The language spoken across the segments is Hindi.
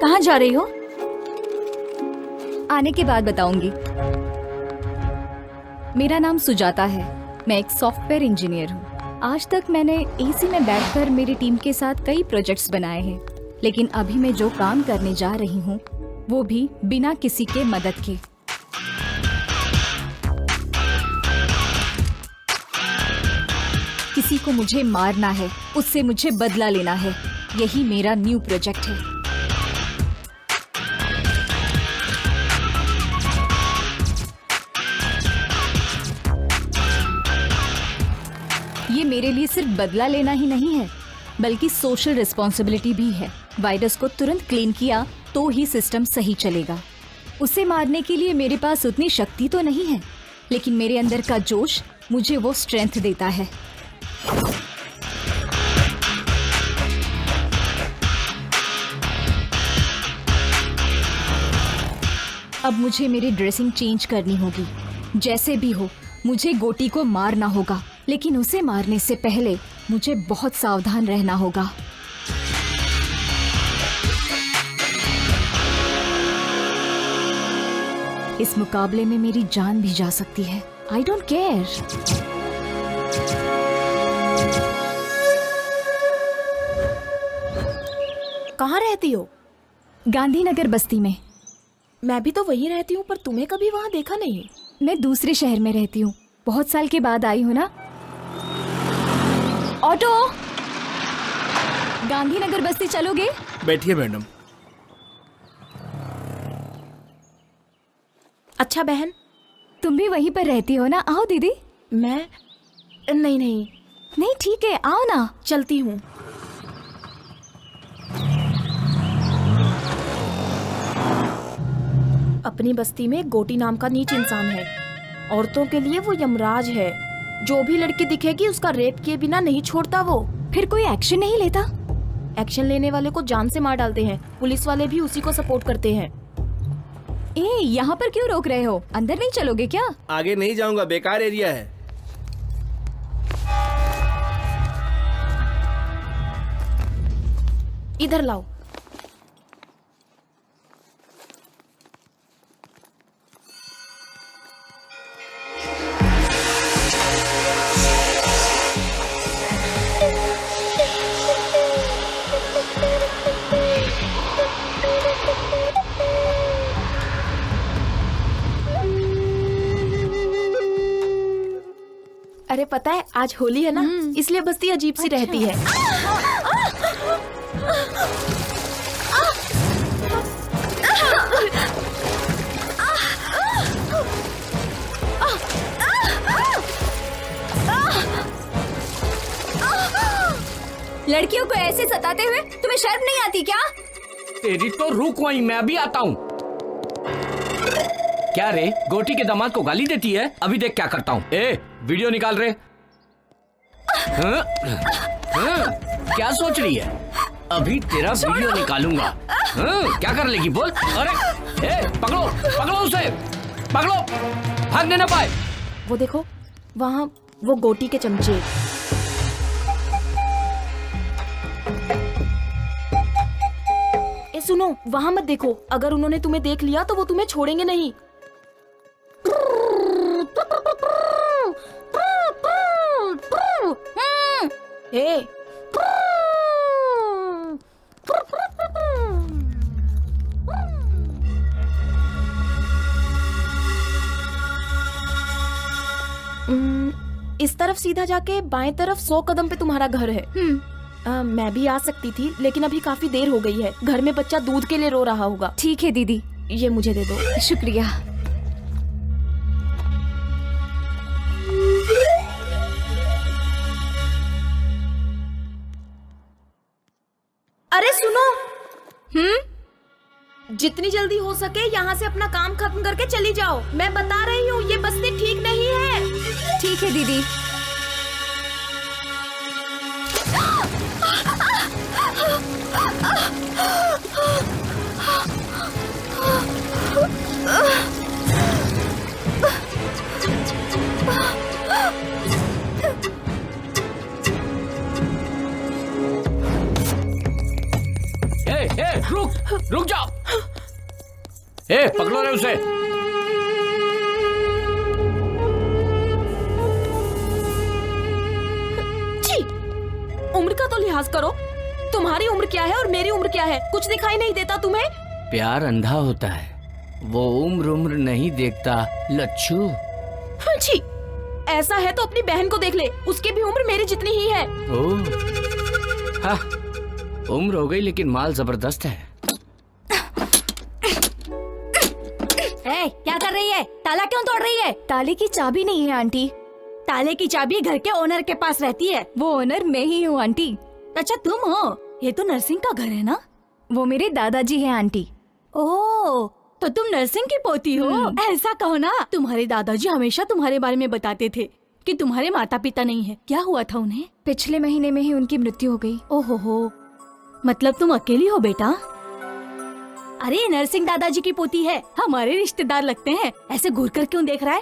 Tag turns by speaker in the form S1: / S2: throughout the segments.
S1: कहाँ जा रही हो?
S2: आने के बाद बताऊंगी। मेरा नाम सुजाता है। मैं एक सॉफ्टवेयर इंजीनियर हूँ। आज तक मैंने एसी में बैठकर मेरी टीम के साथ कई प्रोजेक्ट्स बनाए हैं, लेकिन अभी मैं जो काम करने जा रही हूँ वो भी बिना किसी के मदद के। किसी को मुझे मारना है, उससे मुझे बदला लेना है। यही मेरा न्यू प्रोजेक्ट है। ये मेरे लिए सिर्फ बदला लेना ही नहीं है, बल्कि सोशल रिस्पॉन्सिबिलिटी भी है। वायरस को तुरंत क्लीन किया तो ही सिस्टम सही चलेगा। उसे मारने के लिए मेरे पास उतनी शक्ति तो नहीं है, लेकिन मेरे अंदर का जोश मुझे वो स्ट्रेंथ देता है। अब मुझे मेरी ड्रेसिंग चेंज करनी होगी। जैसे भी हो, मुझे गोटी को मारना होगा, लेकिन उसे मारने से पहले मुझे बहुत सावधान रहना होगा। इस मुकाबले में मेरी जान भी जा सकती है। I don't care.
S1: कहाँ रहती हो?
S2: गांधीनगर बस्ती में।
S1: मैं भी तो वहीं रहती हूँ, पर तुम्हें कभी वहाँ देखा नहीं।
S2: मैं दूसरे शहर में रहती हूँ। बहुत साल के बाद आई हूँ ना। ऑटो, गांधीनगर बस्ती चलोगे?
S3: बैठिए मैडम।
S1: अच्छा बहन,
S2: तुम भी वहीं पर रहती हो ना? आओ दीदी।
S1: मैं नहीं नहीं
S2: नहीं ठीक है, आओ ना।
S1: चलती हूँ। अपनी बस्ती में गोटी नाम का नीच इंसान है। औरतों के लिए वो यमराज है। जो भी लड़की दिखेगी उसका रेप किए बिना नहीं छोड़ता वो।
S2: फिर कोई एक्शन नहीं लेता?
S1: एक्शन लेने वाले को जान से मार डालते हैं। पुलिस वाले भी उसी को सपोर्ट करते हैं।
S2: ए, यहाँ पर क्यों रोक रहे हो? अंदर नहीं चलोगे क्या?
S3: आगे नहीं जाऊंगा, बेकार एरिया है।
S1: इधर लाओ। अरे पता है आज होली है ना, इसलिए बस्ती अजीब सी रहती है।
S2: लड़कियों को ऐसे सताते हुए तुम्हें शर्म नहीं आती क्या?
S4: तेरी तो रुक वहीं, मैं अभी आता हूँ। क्या रे, गोटी के दामाद को गाली देती है? अभी देख क्या करता हूँ। ए, वीडियो निकाल रे। हाँ? हाँ? क्या सोच रही है? अभी तेरा वीडियो निकालूंगा। हाँ? क्या कर लेगी बोल? अरे ए, पकड़ो पकड़ो उसे, पकड़ो, भागने ना पाए।
S1: वो देखो वहाँ वो गोटी के चमचे। ए सुनो, वहाँ मत देखो। अगर उन्होंने तुम्हें देख लिया तो वो तुम्हें छोड़ेंगे नहीं। ए, इस तरफ सीधा जाके बाएं तरफ 100 कदम पे तुम्हारा घर है। मैं भी आ सकती थी, लेकिन अभी काफी देर हो गई है। घर में बच्चा दूध के लिए रो रहा होगा।
S2: ठीक है दीदी।
S1: ये मुझे दे दो।
S2: शुक्रिया।
S1: अरे सुनो, जितनी जल्दी हो सके यहाँ से अपना काम खत्म करके चली जाओ। मैं बता रही हूँ, ये बस्ती ठीक नहीं है।
S2: ठीक है दीदी।
S4: रुक, रुक जाओ। ए, पकड़ो रे उसे।
S1: छी, उम्र का तो लिहाज करो। तुम्हारी उम्र क्या है और मेरी उम्र क्या है? कुछ दिखाई नहीं देता तुम्हें?
S4: प्यार अंधा होता है, वो उम्र नहीं देखता लच्छू।
S1: छी, ऐसा है तो अपनी बहन को देख ले, उसकी भी उम्र मेरी जितनी ही है।
S4: ओह, हाँ, उम्र हो गई लेकिन माल जबरदस्त है।
S2: क्या कर रही है? ताला क्यों तोड़ रही है? ताले की चाबी नहीं है आंटी। ताले की चाबी घर के ओनर के पास रहती है। वो ओनर मैं ही हूँ आंटी। अच्छा तुम हो? ये तो नरसिंह का घर है ना? वो मेरे दादाजी हैं आंटी। ओह, तो तुम नरसिंह की पोती हो? ऐसा कहो ना। तुम्हारे दादाजी हमेशा तुम्हारे बारे में बताते थे कि तुम्हारे माता पिता नहीं है। क्या हुआ था उन्हें? पिछले महीने में ही उनकी मृत्यु हो गई। ओहो, मतलब तुम अकेली हो बेटा? अरे नरसिंह दादाजी की पोती है, हमारे रिश्तेदार लगते हैं। ऐसे घूर कर क्यों देख रहा है?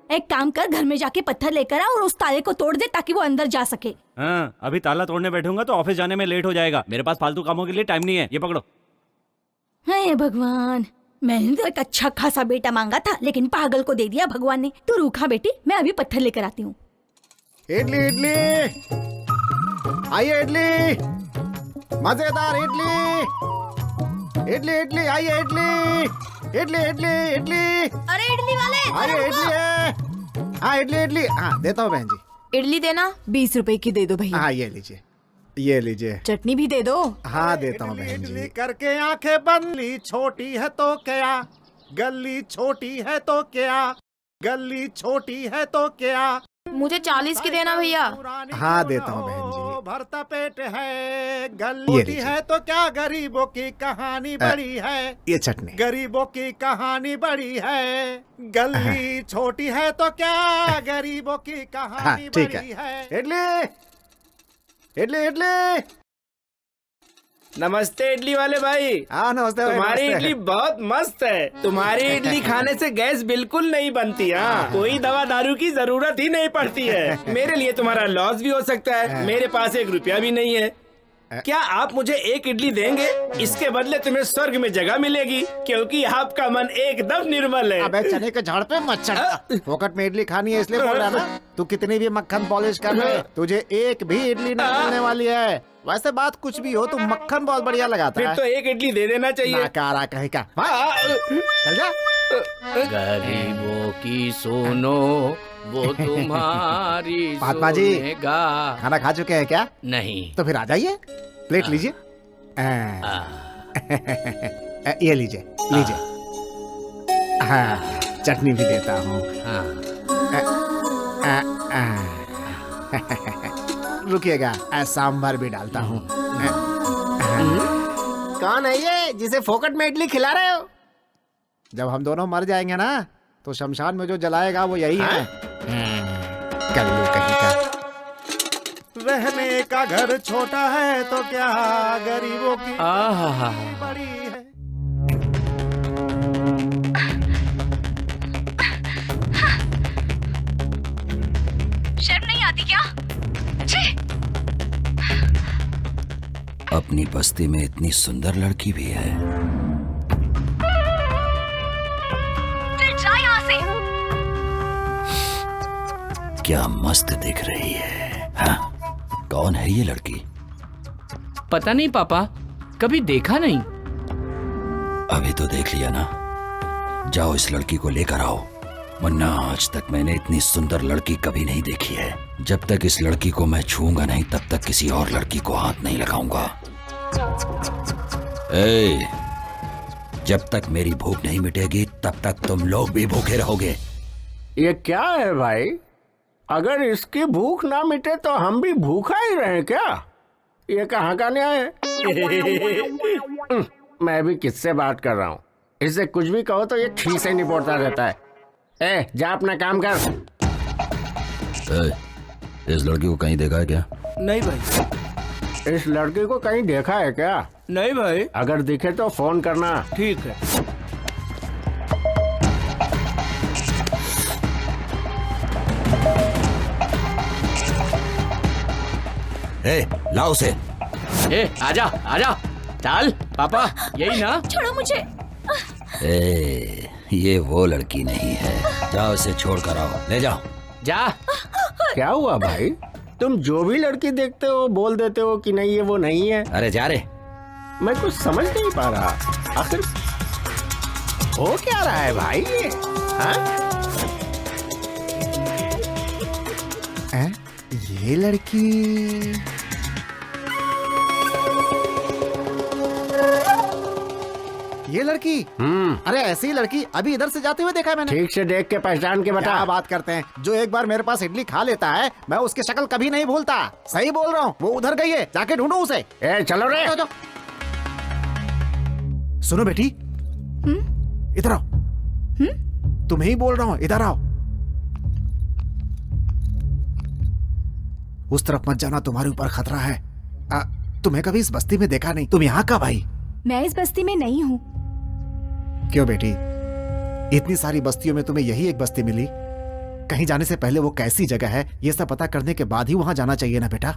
S2: एक काम कर, घर में जाके पत्थर लेकर आ और उस ताले को तोड़ दे ताकि वो अंदर जा सके।
S5: हाँ, अभी ताला तोड़ने बैठूंगा तो ऑफिस जाने में लेट हो जाएगा। मेरे पास फालतू कामों के लिए टाइम नहीं है। ये पकड़ो।
S2: हे भगवान, मैंने तो एक अच्छा खासा बेटा मांगा था लेकिन पागल को दे दिया भगवान ने। तू रूखा बेटी, मैं अभी पत्थर लेकर आती हूँ।
S6: इडली इडली, आइए इडली, मजेदार इडली, इडली इडली, आइए इडली, इडली इडली इडली।
S2: अरे इडली वाले,
S6: आइए इडली है। हाँ इडली इडली, हाँ देता हूँ बहन जी।
S1: इडली देना।
S2: 20 रुपए की दे दो भैया।
S6: हाँ ये लीजिए, ये लीजिए।
S2: चटनी भी दे दो।
S6: हाँ देता हूँ बहन जी।
S7: करके आंखें बंद, छोटी है तो क्या, गली छोटी है तो क्या, गली छोटी है तो क्या।
S1: मुझे 40 की देना भैया।
S6: हाँ देता हूँ बहन जी।
S7: भरता पेट है,
S6: ये
S7: गली
S6: लीजिए।
S7: है तो क्या, गरीबों की कहानी बड़ी है,
S6: ये चटनी।
S7: गरीबों की कहानी बड़ी है। गली छोटी है तो क्या, गरीबों की
S6: हाँ
S7: कहानी
S6: ठीक
S7: बड़ी
S6: है।
S7: है।
S6: इडली इडली इडली।
S3: नमस्ते इडली वाले भाई।
S6: हाँ नमस्ते भाई,
S3: तुम्हारी
S6: नमस्ते।
S3: इडली बहुत मस्त है। तुम्हारी इडली खाने से गैस बिल्कुल नहीं बनती। हाँ, कोई दवा दारू की जरूरत ही नहीं पड़ती है। मेरे लिए तुम्हारा लॉस भी हो सकता है। मेरे पास 1 रुपया भी नहीं है। क्या आप मुझे 1 इडली देंगे? इसके बदले तुम्हें स्वर्ग में जगह मिलेगी, क्योंकि आपका मन एकदम निर्मल है।
S6: अबे चने के झाड़ पे मत चढ़। फोकट में इडली खानी है इसलिए बोल रहा ना। तू कितनी भी मक्खन पॉलिश कर ले, तुझे एक भी इडली नहीं मिलने वाली है। वैसे बात कुछ भी हो, तू मक्खन बहुत बढ़िया लगाता
S3: फिर
S6: है।
S3: तो 1 इडली दे देना चाहिए।
S6: नाकारा कहीं का। चल जा।
S4: गरीबों की सुनो, वो तुम्हारी
S6: महात्मा जी।
S4: सुनेगा।
S6: खाना खा चुके हैं क्या?
S4: नहीं।
S6: तो फिर आ जाइए, प्लेट लीजिए। ये लीजिए लीजिए। हाँ चटनी भी देता हूँ। रुकिएगा, सांभर भी डालता हूँ। कौन है ये जिसे फोकट में इडली खिला रहे हो? जब हम दोनों मर जाएंगे ना, तो शमशान में जो जलाएगा वो यही है। कल्लू कहीं का।
S7: रहने का घर छोटा है तो क्या, गरीबों की
S4: आहा,
S7: बड़ी है।
S2: शर्म नहीं आती क्या?
S8: अपनी बस्ती में इतनी सुंदर लड़की भी है।
S2: फिर जा यहाँ से।
S8: क्या मस्त दिख रही है। हाँ? कौन है ये लड़की?
S4: पता नहीं पापा, कभी देखा नहीं।
S8: अभी तो देख लिया ना। जाओ इस लड़की को लेकर आओ, वरना आज तक मैंने इतनी सुंदर लड़की कभी नहीं देखी है। जब तक इस लड़की को मैं छूऊंगा नहीं, तब तक किसी और लड़की को हाथ नहीं लगाऊंगा। ए, जब तक मेरी भूख नहीं मिटेगी तब तक तुम लोग भी भूखे रहोगे।
S7: ये क्या है भाई? अगर इसकी भूख ना मिटे तो हम भी भूखा ही रहे क्या? ये कहाँ का न्याय है? मैं भी किससे बात कर रहा हूँ? इससे कुछ भी कहो तो ये ठीक से निपटता रहता है। ए, जा अपना काम कर।
S8: इस लड़की को कहीं देखा है क्या?
S3: नहीं भाई।
S7: इस लड़की को कहीं देखा है क्या?
S3: नहीं भाई।
S7: अगर दिखे तो फोन करना।
S3: ठीक है।
S8: ए, लाओ उसे।
S4: ए, आजा आजा, चल। पापा यही ना?
S1: छोड़ो मुझे।
S8: ए, ये वो लड़की नहीं है। जाओ इसे छोड़ कर आओ, ले जाओ।
S4: जा।
S7: क्या हुआ भाई? तुम जो भी लड़की देखते हो बोल देते हो कि नहीं ये वो नहीं है।
S8: अरे जा रे।
S7: मैं कुछ समझ नहीं पा रहा, आखिर हो क्या रहा है भाई ये? हाँ?
S6: ये लड़की अरे ऐसी लड़की अभी इधर से जाते हुए देखा है मैंने।
S7: ठीक से देख के पहचान के बता।
S6: क्या बात करते हैं, जो एक बार मेरे पास इडली खा लेता है मैं उसकी शक्ल कभी नहीं भूलता। सही बोल रहा हूँ, वो उधर गई है, जाके ढूंढो उसे।
S7: ए चलो रे।
S6: जाओ, जाओ। सुनो बेटी, इधर आओ। तुम्हें ही बोल रहा हूँ, इधर आओ। उस तरफ मत जाना, तुम्हारे ऊपर खतरा है। तुम्हें कभी इस बस्ती में देखा नहीं। तुम यहाँ कब आई?
S2: मैं इस बस्ती में नहीं हूँ।
S6: क्यों बेटी, इतनी सारी बस्तियों में तुम्हें यही एक बस्ती मिली? कहीं जाने से पहले वो कैसी जगह है ये सब पता करने के बाद ही वहां जाना चाहिए ना बेटा।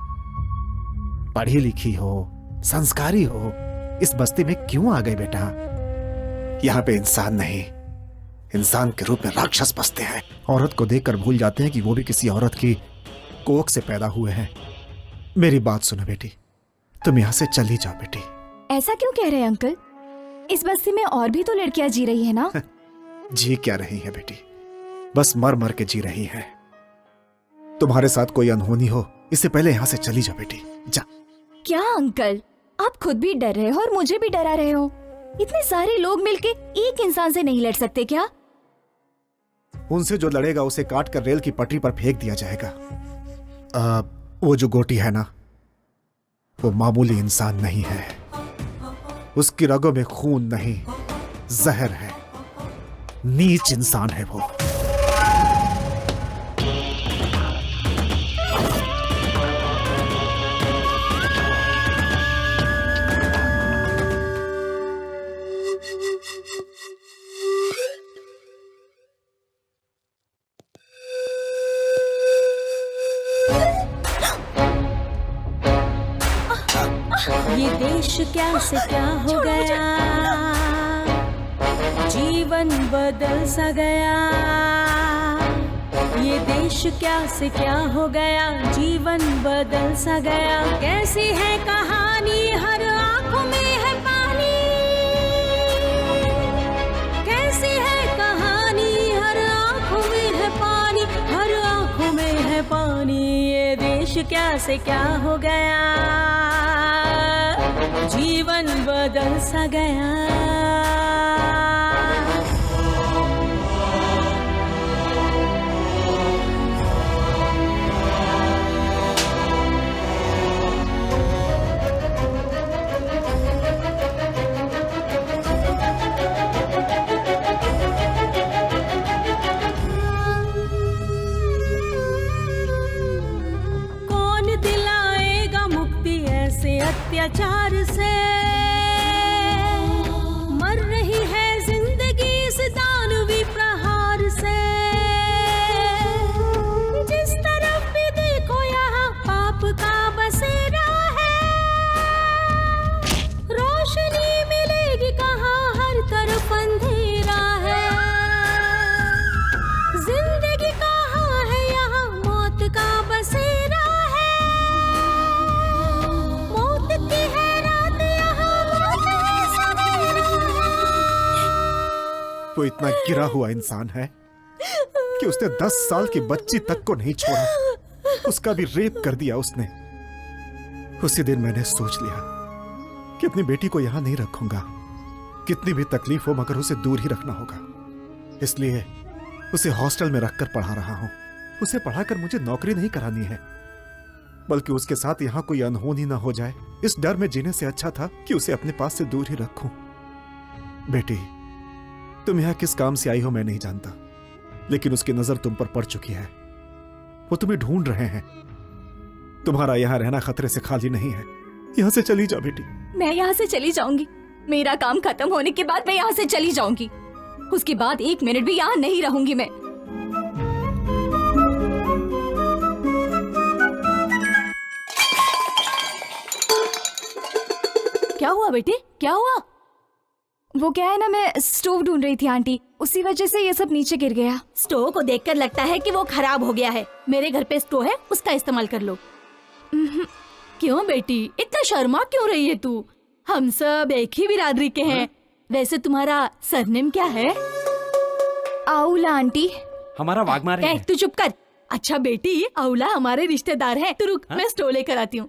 S6: पढ़ी लिखी हो, संस्कारी हो, इस बस्ती में क्यों आ गए बेटा? यहाँ पे इंसान नहीं, इंसान के रूप में राक्षस बसते हैं। औरत को देखकर भूल जाते हैं कि वो भी किसी औरत की कोख से पैदा हुए हैं। मेरी बात सुनो बेटी, तुम यहाँ से चली जाओ बेटी।
S2: ऐसा क्यों कह रहे हैं अंकल? इस बस्ती में और भी तो लड़कियां जी रही है ना?
S6: जी क्या रही है बेटी, बस मर मर के जी रही है। तुम्हारे साथ कोई अनहोनी हो इससे पहले यहाँ से चली जाओ बेटी, जा।
S2: क्या अंकल, आप खुद भी डर रहे हो और मुझे भी डरा रहे हो। इतने सारे लोग मिलके एक इंसान से नहीं लड़ सकते क्या?
S6: उनसे जो लड़ेगा उसे काट कर रेल की पटरी पर फेंक दिया जाएगा। वो जो गोटी है ना, वो मामूली इंसान नहीं है। उसकी रगों में खून नहीं, जहर है। नीच इंसान है वो।
S9: ये देश क्या से क्या हो गया, जीवन बदल सा गया। ये देश क्या से क्या हो गया, जीवन बदल सा गया। कैसी है कहानी, हर आंखों में है पानी। कैसी है कहानी, हर आंखों में है पानी, हर आंखों में है पानी। ये देश क्या से क्या हो गया, जीवन बदल सा गया। कौन दिलाएगा मुक्ति ऐसे अत्याचार से? मर रही है जिंदगी इस दानवी प्रहार से। जिस तरफ भी देखो यहाँ पाप का बसेरा है। रोशनी मिलेगी कहाँ, हर तरफ अंधेरा है। जिंदगी कहाँ है यहाँ, मौत का बसेरा है। मौत की है रात यहाँ, मौत है सवेरा है।
S6: वो इतना गिरा हुआ इंसान है कि उसने 10 साल की बच्ची तक को नहीं छोड़ा। उसका भी रेप कर दिया उसने। उसी दिन मैंने सोच लिया कि अपनी बेटी को यहां नहीं रखूंगा। कितनी भी तकलीफ हो मगर उसे दूर ही रखना होगा। इसलिए उसे हॉस्टल में रखकर पढ़ा रहा हूं। उसे पढ़ाकर मुझे नौकरी नहीं करानी है, बल्कि उसके साथ यहां कोई अनहोनी ना हो जाए, इस डर में जीने से अच्छा था कि उसे अपने पास से दूर ही रखूं। बेटी, तुम यहां किस काम से आई हो मैं नहीं जानता, लेकिन उसकी नजर तुम पर पड़ चुकी है। वो तुम्हें ढूंढ रहे हैं। तुम्हारा यहां रहना खतरे से खाली नहीं है। यहां से चली जाओ बेटी।
S2: मैं यहाँ से चली जाऊंगी। मेरा काम खत्म होने के बाद मैं यहाँ से चली जाऊंगी। उसके बाद 1 मिनट भी यहाँ नहीं रहूंगी मैं।
S1: क्या हुआ? हुआ बेटी, क्या हुआ?
S2: वो क्या है ना, मैं स्टोव ढूंढ रही थी आंटी, उसी वजह से ये सब नीचे गिर गया।
S1: स्टोव को देखकर लगता है कि वो खराब हो गया है। मेरे घर पे स्टोव है, उसका इस्तेमाल कर लो। क्यों बेटी, इतना शर्मा क्यों रही है तू? हम सब एक ही बिरादरी के हैं। वैसे तुम्हारा सरनेम क्या है?
S2: आउला आंटी।
S5: हमारा वाघमारे है।
S1: तू चुप कर। अच्छा बेटी, आउला हमारे रिश्तेदार हैं। तू रुक, मैं स्टोव लेकर आती हूँ।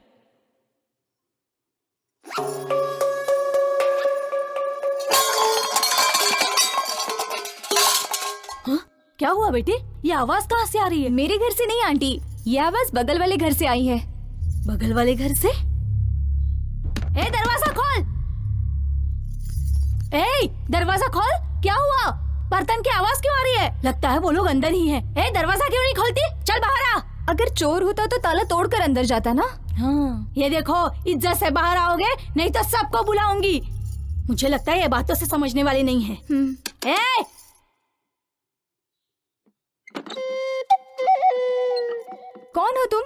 S1: क्या हुआ बेटी, ये आवाज कहाँ से आ रही है?
S2: मेरे घर से नहीं आंटी, ये आवाज बगल वाले घर से आई है।
S1: बगल वाले घर से? ए दरवाजा खोल! ए दरवाजा खोल! क्या हुआ? बर्तन की आवाज क्यों आ रही है? लगता है वो लोग अंदर ही हैं। ए दरवाजा क्यों नहीं खोलती? चल बाहर आ।
S2: अगर चोर होता तो ताला तोड़कर अंदर जाता ना।
S1: हाँ, ये देखो, इज्जत से बाहर आओगे नहीं तो सबको बुलाऊंगी। मुझे लगता है ये बातों से समझने वाले नहीं है। ए
S2: कौन हो तुम?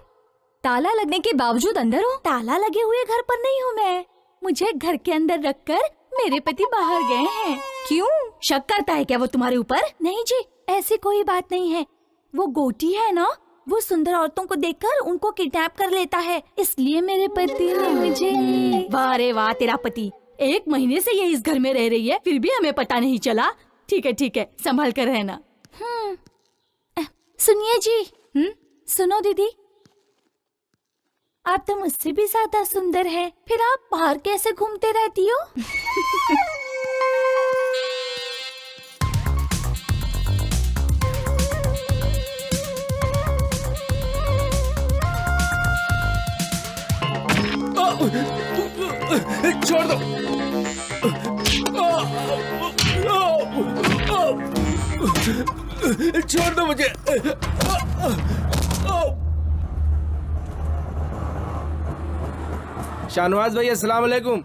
S2: ताला लगने के बावजूद अंदर हो?
S1: ताला लगे हुए घर पर नहीं हूँ मैं। मुझे घर के अंदर रखकर मेरे पति बाहर गए हैं।
S2: क्यों?
S1: शक करता है क्या वो तुम्हारे ऊपर? नहीं जी, ऐसी कोई बात नहीं है। वो गोटी है ना, वो सुंदर औरतों को देखकर उनको किडनैप कर लेता है, इसलिए मेरे पति ने मुझे। वाह रे वाह, तेरा पति 1 महीने से ये इस घर में रह रही है, फिर भी हमें पता नहीं चला। ठीक है, संभाल कर रहना। सुनिए जी। सुनो दीदी, आप तो मुझसे भी ज्यादा सुंदर हैं, फिर आप बाहर कैसे घूमते रहती हो?
S3: छोड़ दो। छोड़ दो मुझे। शाहनवाज भाई, अस्सलाम वालेकुम।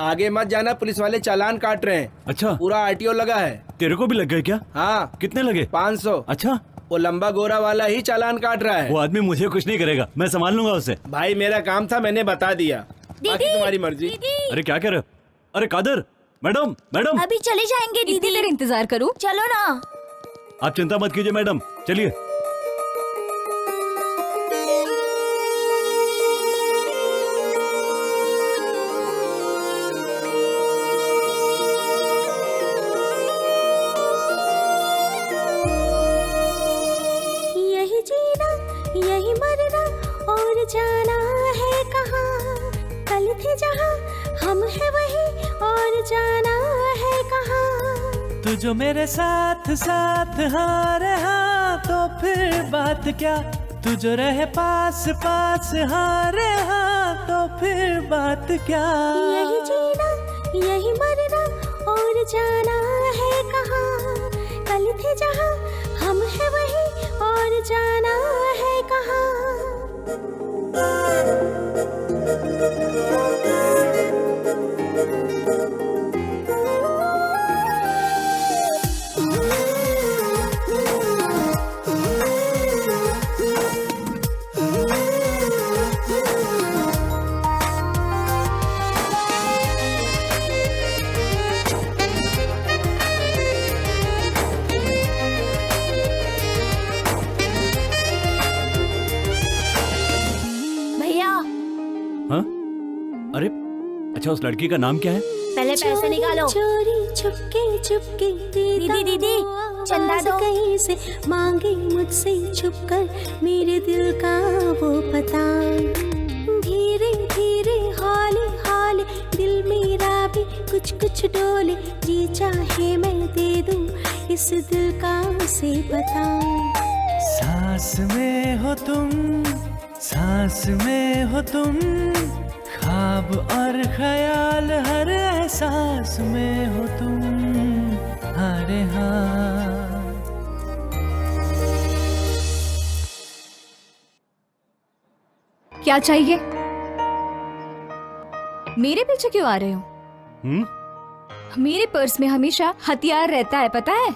S3: आगे मत जाना, पुलिस वाले चालान काट रहे हैं।
S5: अच्छा,
S3: पूरा आरटीओ लगा है।
S5: तेरे को भी लग गए क्या?
S3: हाँ।
S5: कितने लगे?
S3: 500।
S5: अच्छा,
S3: वो लंबा गोरा वाला ही चालान काट रहा है।
S5: वो आदमी मुझे कुछ नहीं करेगा, मैं संभाल लूंगा उसे।
S3: भाई मेरा काम था, मैंने बता दिया, बाकी तुम्हारी मर्जी।
S5: अरे क्या कह रहे हो? अरे कादर, मैडम मैडम,
S1: अभी चले जाएंगे
S2: इतनी
S1: दीदी।
S2: देर इंतजार करूं?
S1: चलो ना।
S5: आप चिंता मत कीजिए मैडम, चलिए।
S9: यही जीना यही मरना और जाना है कहाँ। कल थे जहाँ हम है वही और जाना है कहाँ।
S10: तू जो मेरे साथ साथ हाँ रहा तो फिर बात क्या। तू जो रहे पास पास हाँ रहा तो फिर बात क्या।
S9: यही जीना यही मरना और जाना है कहाँ। कल थे जहाँ हम है वही और जाना है कहाँ।
S1: भैया,
S5: हाँ? अरे अच्छा, उस लड़की का नाम क्या है?
S1: पहले पैसे निकालो।
S9: चोरी चुपके चुपके
S1: दीदी, चंदा दो।
S9: कहीं से मांगे मुझसे छुपकर मेरे दिल का वो पता। धीरे धीरे हौले हौले दिल मेरा भी कुछ कुछ डोले। जी चाहे मैं दे दूं इस दिल का उसे बता।
S10: सांस में हो तुम, सांस में हो तुम, ख्वाब और ख्याल हर एहसास में हो तुम। अरे हाँ,
S2: क्या चाहिए? मेरे पीछे क्यों आ रहे हो? मेरे पर्स में हमेशा हथियार रहता है, पता है?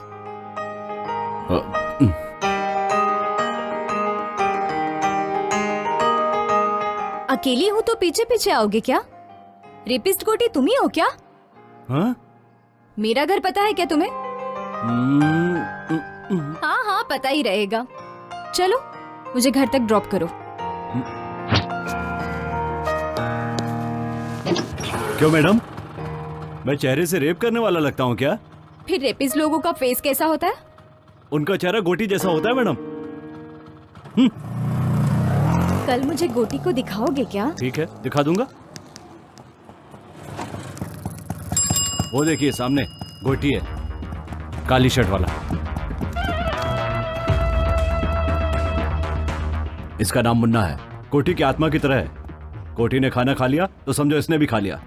S2: अकेली हूँ तो पीछे पीछे आओगे क्या? रेपिस्ट गोटी तुम ही हो क्या?
S5: हाँ?
S2: मेरा घर पता है क्या तुम्हें?
S5: हम्म,
S2: हाँ हाँ पता ही रहेगा। चलो मुझे घर तक ड्रॉप करो।
S5: क्यों मैडम, मैं चेहरे से रेप करने वाला लगता हूँ क्या?
S2: फिर रेपिस्ट लोगों का फेस कैसा होता है?
S5: उनका चेहरा गोटी जैसा होता है मैडम।
S2: कल मुझे गोटी को दिखाओगे क्या?
S5: ठीक है, दिखा दूंगा। वो देखिए सामने गोटी है, काली शर्ट वाला। इसका नाम मुन्ना है, कोटी की आत्मा की तरह है। कोटी ने खाना खा लिया तो समझो इसने भी खा लिया।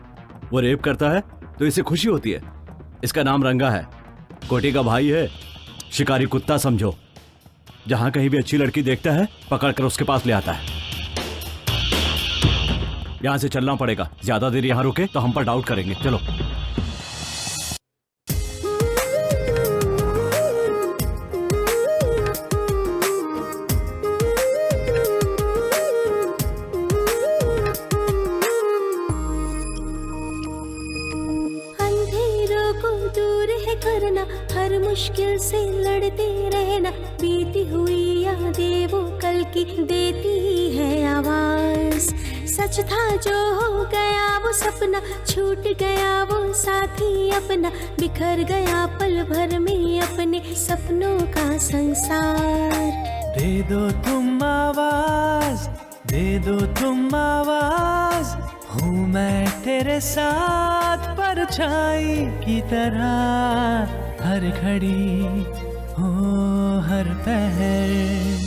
S5: वो रेप करता है तो इसे खुशी होती है। इसका नाम रंगा है, कोटी का भाई है, शिकारी कुत्ता समझो। जहां कहीं भी अच्छी लड़की देखता है पकड़कर उसके पास ले आता है। यहां से चलना पड़ेगा, ज्यादा देर यहां रुके तो हम पर डाउट करेंगे। चलो।
S9: अंधेरों को दूर है करना, हर मुश्किल से लड़ते रहना, बीती हुई यादें वो कल की देती है आवाज। सच था जो हो गया वो सपना, छूट गया वो साथी अपना, बिखर गया पल भर में अपने सपनों का संसार।
S10: दे दो तुम आवाज, दे दो तुम आवाज, हूँ मैं तेरे साथ परछाई की तरह, हर घड़ी हो हर पहर।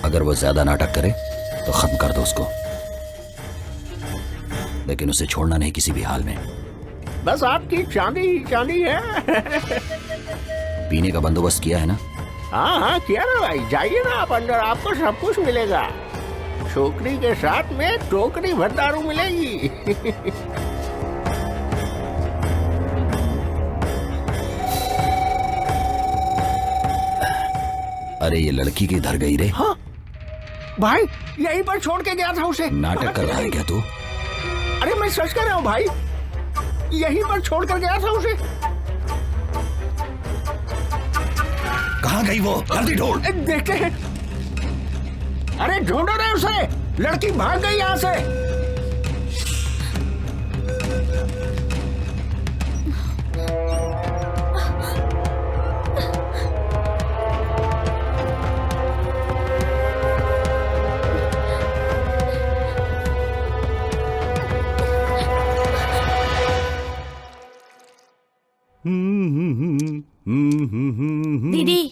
S8: अगर वो ज्यादा नाटक करे तो खत्म कर दो उसको, लेकिन उसे छोड़ना नहीं किसी भी हाल में।
S7: बस आपकी चांदी ही चांदी है।
S8: पीने का बंदोबस्त किया है ना?
S7: हाँ हाँ किया ना भाई, जाइए ना आप अंदर, आपको सब कुछ मिलेगा। छोकरी के साथ में टोकरी भर दारू मिलेगी।
S8: अरे ये लड़की किधर गई रे?
S7: हाँ भाई, यहीं पर छोड़ के गया था उसे।
S8: नाटक कर रहा है क्या तू?
S7: अरे मैं सच कह रहा हूँ भाई, यहीं पर छोड़ कर गया था उसे।
S8: कहाँ गई वो? जल्दी ढूंढ।
S7: देखते हैं। अरे ढूंढो रे उसे, लड़की भाग गई यहाँ से।
S1: दीदी,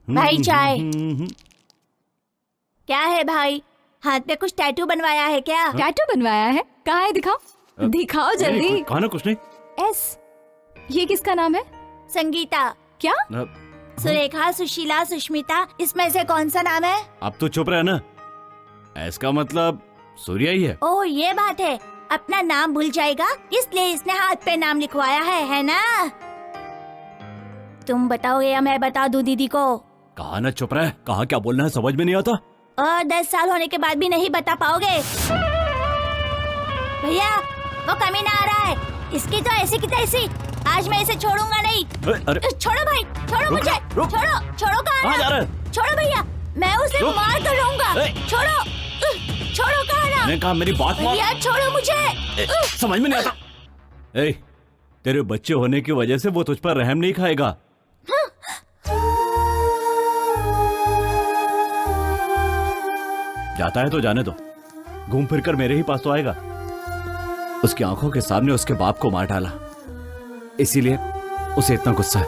S1: भाई चाय। क्या है भाई, हाथ पे कुछ टैटू बनवाया है क्या?
S2: टैटू बनवाया है? कहाँ है, दिखाओ दिखाओ जल्दी।
S5: कहा ना कुछ नहीं।
S2: एस, ये किसका नाम है?
S1: संगीता।
S2: क्या?
S1: सुरेखा, सुशीला, सुष्मिता, इसमें से कौन सा नाम है?
S5: अब तो चुप रहे ना। इसका मतलब सूर्या ही है।
S1: ओह ये बात है, अपना नाम भूल जाएगा इसलिए इसने हाथ पे नाम लिखवाया है ना? तुम बताओगे या मैं बता दूं दीदी को?
S5: कहा ना चुप रहे, कहा क्या बोलना है समझ में नहीं आता।
S1: और 10 साल होने के बाद भी नहीं बता पाओगे? भैया वो कमीना आ रहा है, इसकी तो ऐसी की तैसी, आज मैं इसे छोड़ूंगा नहीं।
S5: अरे
S1: छोड़ो भाई, छोड़ो
S5: रुक,
S1: मुझे,
S5: रुक।
S1: छोड़ो, छोड़ो
S5: कहाँ जा
S1: कहा
S5: रहे?
S1: छोड़ो भैया, मैं उसे
S5: रुक।
S1: मार कर लूंगा।
S5: ए।
S1: छोड़ो, छोड़ो कहा ना।
S5: मैंने कहा मेरी बात मान।
S1: भैया छोड़ो मुझे।
S5: समझ में नहीं आता। ए, तेरे बच्चे होने की वजह से वो तुझ पर रहम नहीं खाएगा। जाता है तो जाने दो, घूम फिर कर मेरे ही पास तो आएगा। उसकी आंखों के सामने उसके बाप को मार डाला, इसीलिए उसे इतना गुस्सा है।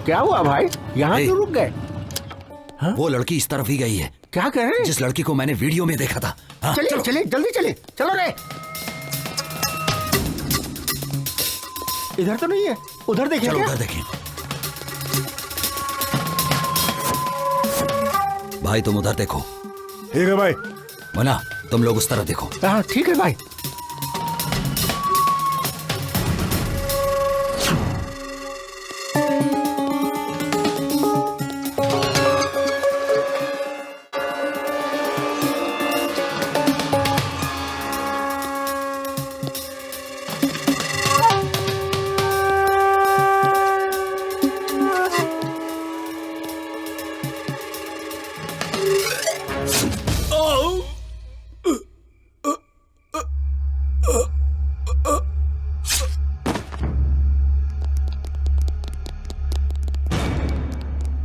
S7: क्या हुआ भाई, यहाँ
S8: ए।
S7: क्यों रुक गए?
S8: वो लड़की इस तरफ ही गई है,
S7: क्या कह रहे हैं?
S8: जिस लड़की को मैंने वीडियो में देखा था। हाँ,
S7: चलिए चलिए जल्दी चलिए, चलो रे। इधर तो नहीं है, उधर देखिए।
S8: चलो
S7: क्या?
S8: उधर देखें। भाई तुम उधर देखो।
S6: ठीक है भाई।
S8: मुन्ना तुम लोग उस तरफ देखो।
S7: हाँ ठीक है भाई।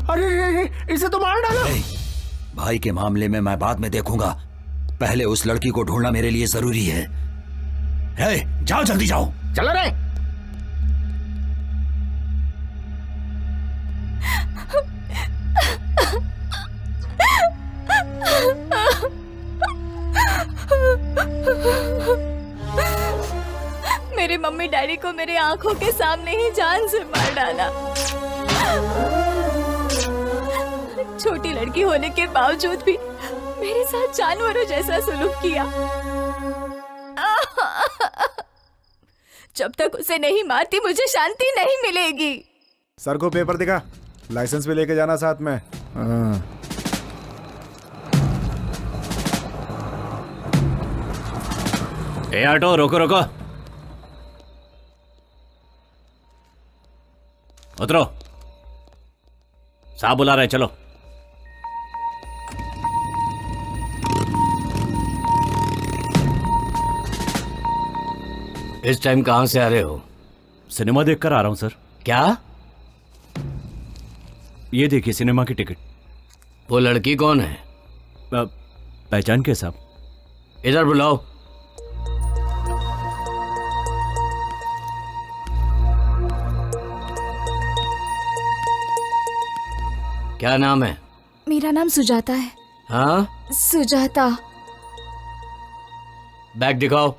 S7: अरे रे रे, इसे तो मार डाला।
S8: ए, भाई के मामले में मैं बाद में देखूंगा, पहले उस लड़की को ढूंढना मेरे लिए जरूरी है। जाओ जल्दी जाओ।
S7: चलो रे।
S2: मेरे मम्मी डैडी को मेरे आंखों के सामने ही जान से मार डाला। छोटी लड़की होने के बावजूद भी मेरे साथ जानवरों जैसा सलूक किया। जब तक उसे नहीं मारती मुझे शांति नहीं मिलेगी।
S6: सर को पेपर दिखा, लाइसेंस भी लेके जाना साथ में। हाँ।
S5: ए ऑटो रोको रोको, उतरो, साहब बुला रहे, चलो।
S4: इस टाइम कहाँ से आ रहे हो?
S5: सिनेमा देखकर आ रहा हूं सर।
S4: क्या?
S5: ये देखिए सिनेमा की टिकट।
S4: वो लड़की कौन है?
S5: पहचान के साहब?
S4: इधर बुलाओ। क्या नाम है?
S2: मेरा नाम सुजाता है।
S4: हाँ,
S2: सुजाता।
S4: बैग दिखाओ।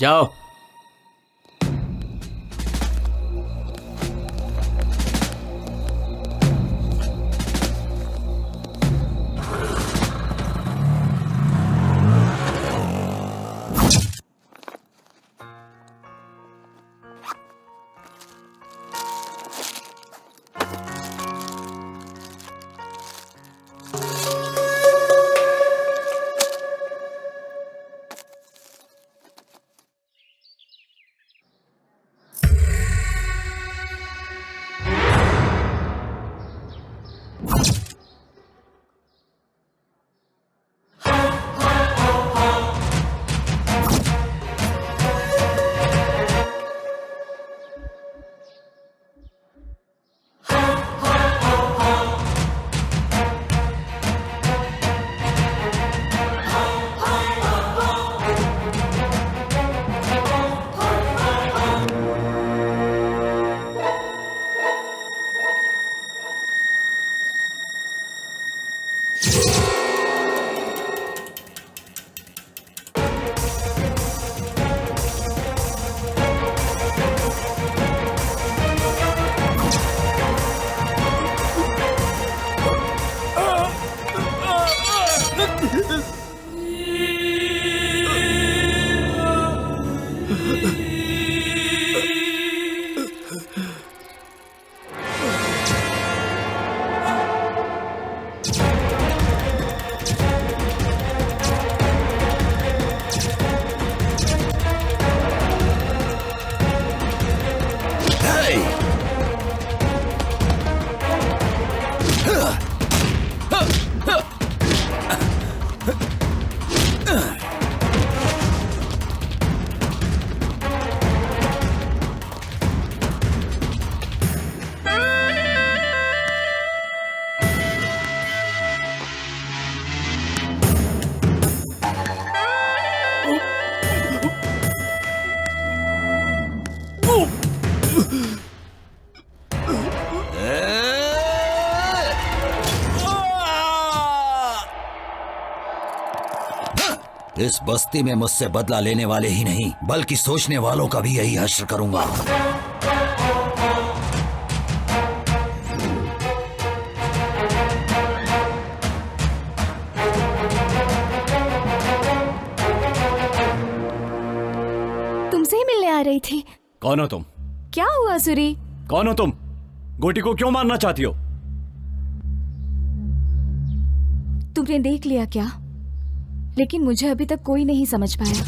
S4: जाओ।
S8: इस बस्ती में मुझसे बदला लेने वाले ही नहीं बल्कि सोचने वालों का भी यही हश्र करूंगा।
S2: तुमसे ही मिलने आ रही थी।
S5: कौन हो तुम?
S2: क्या हुआ सूरी?
S5: कौन हो तुम? गोटी को क्यों मारना चाहती हो?
S2: तुमने देख लिया क्या? लेकिन मुझे अभी तक कोई नहीं समझ पाया।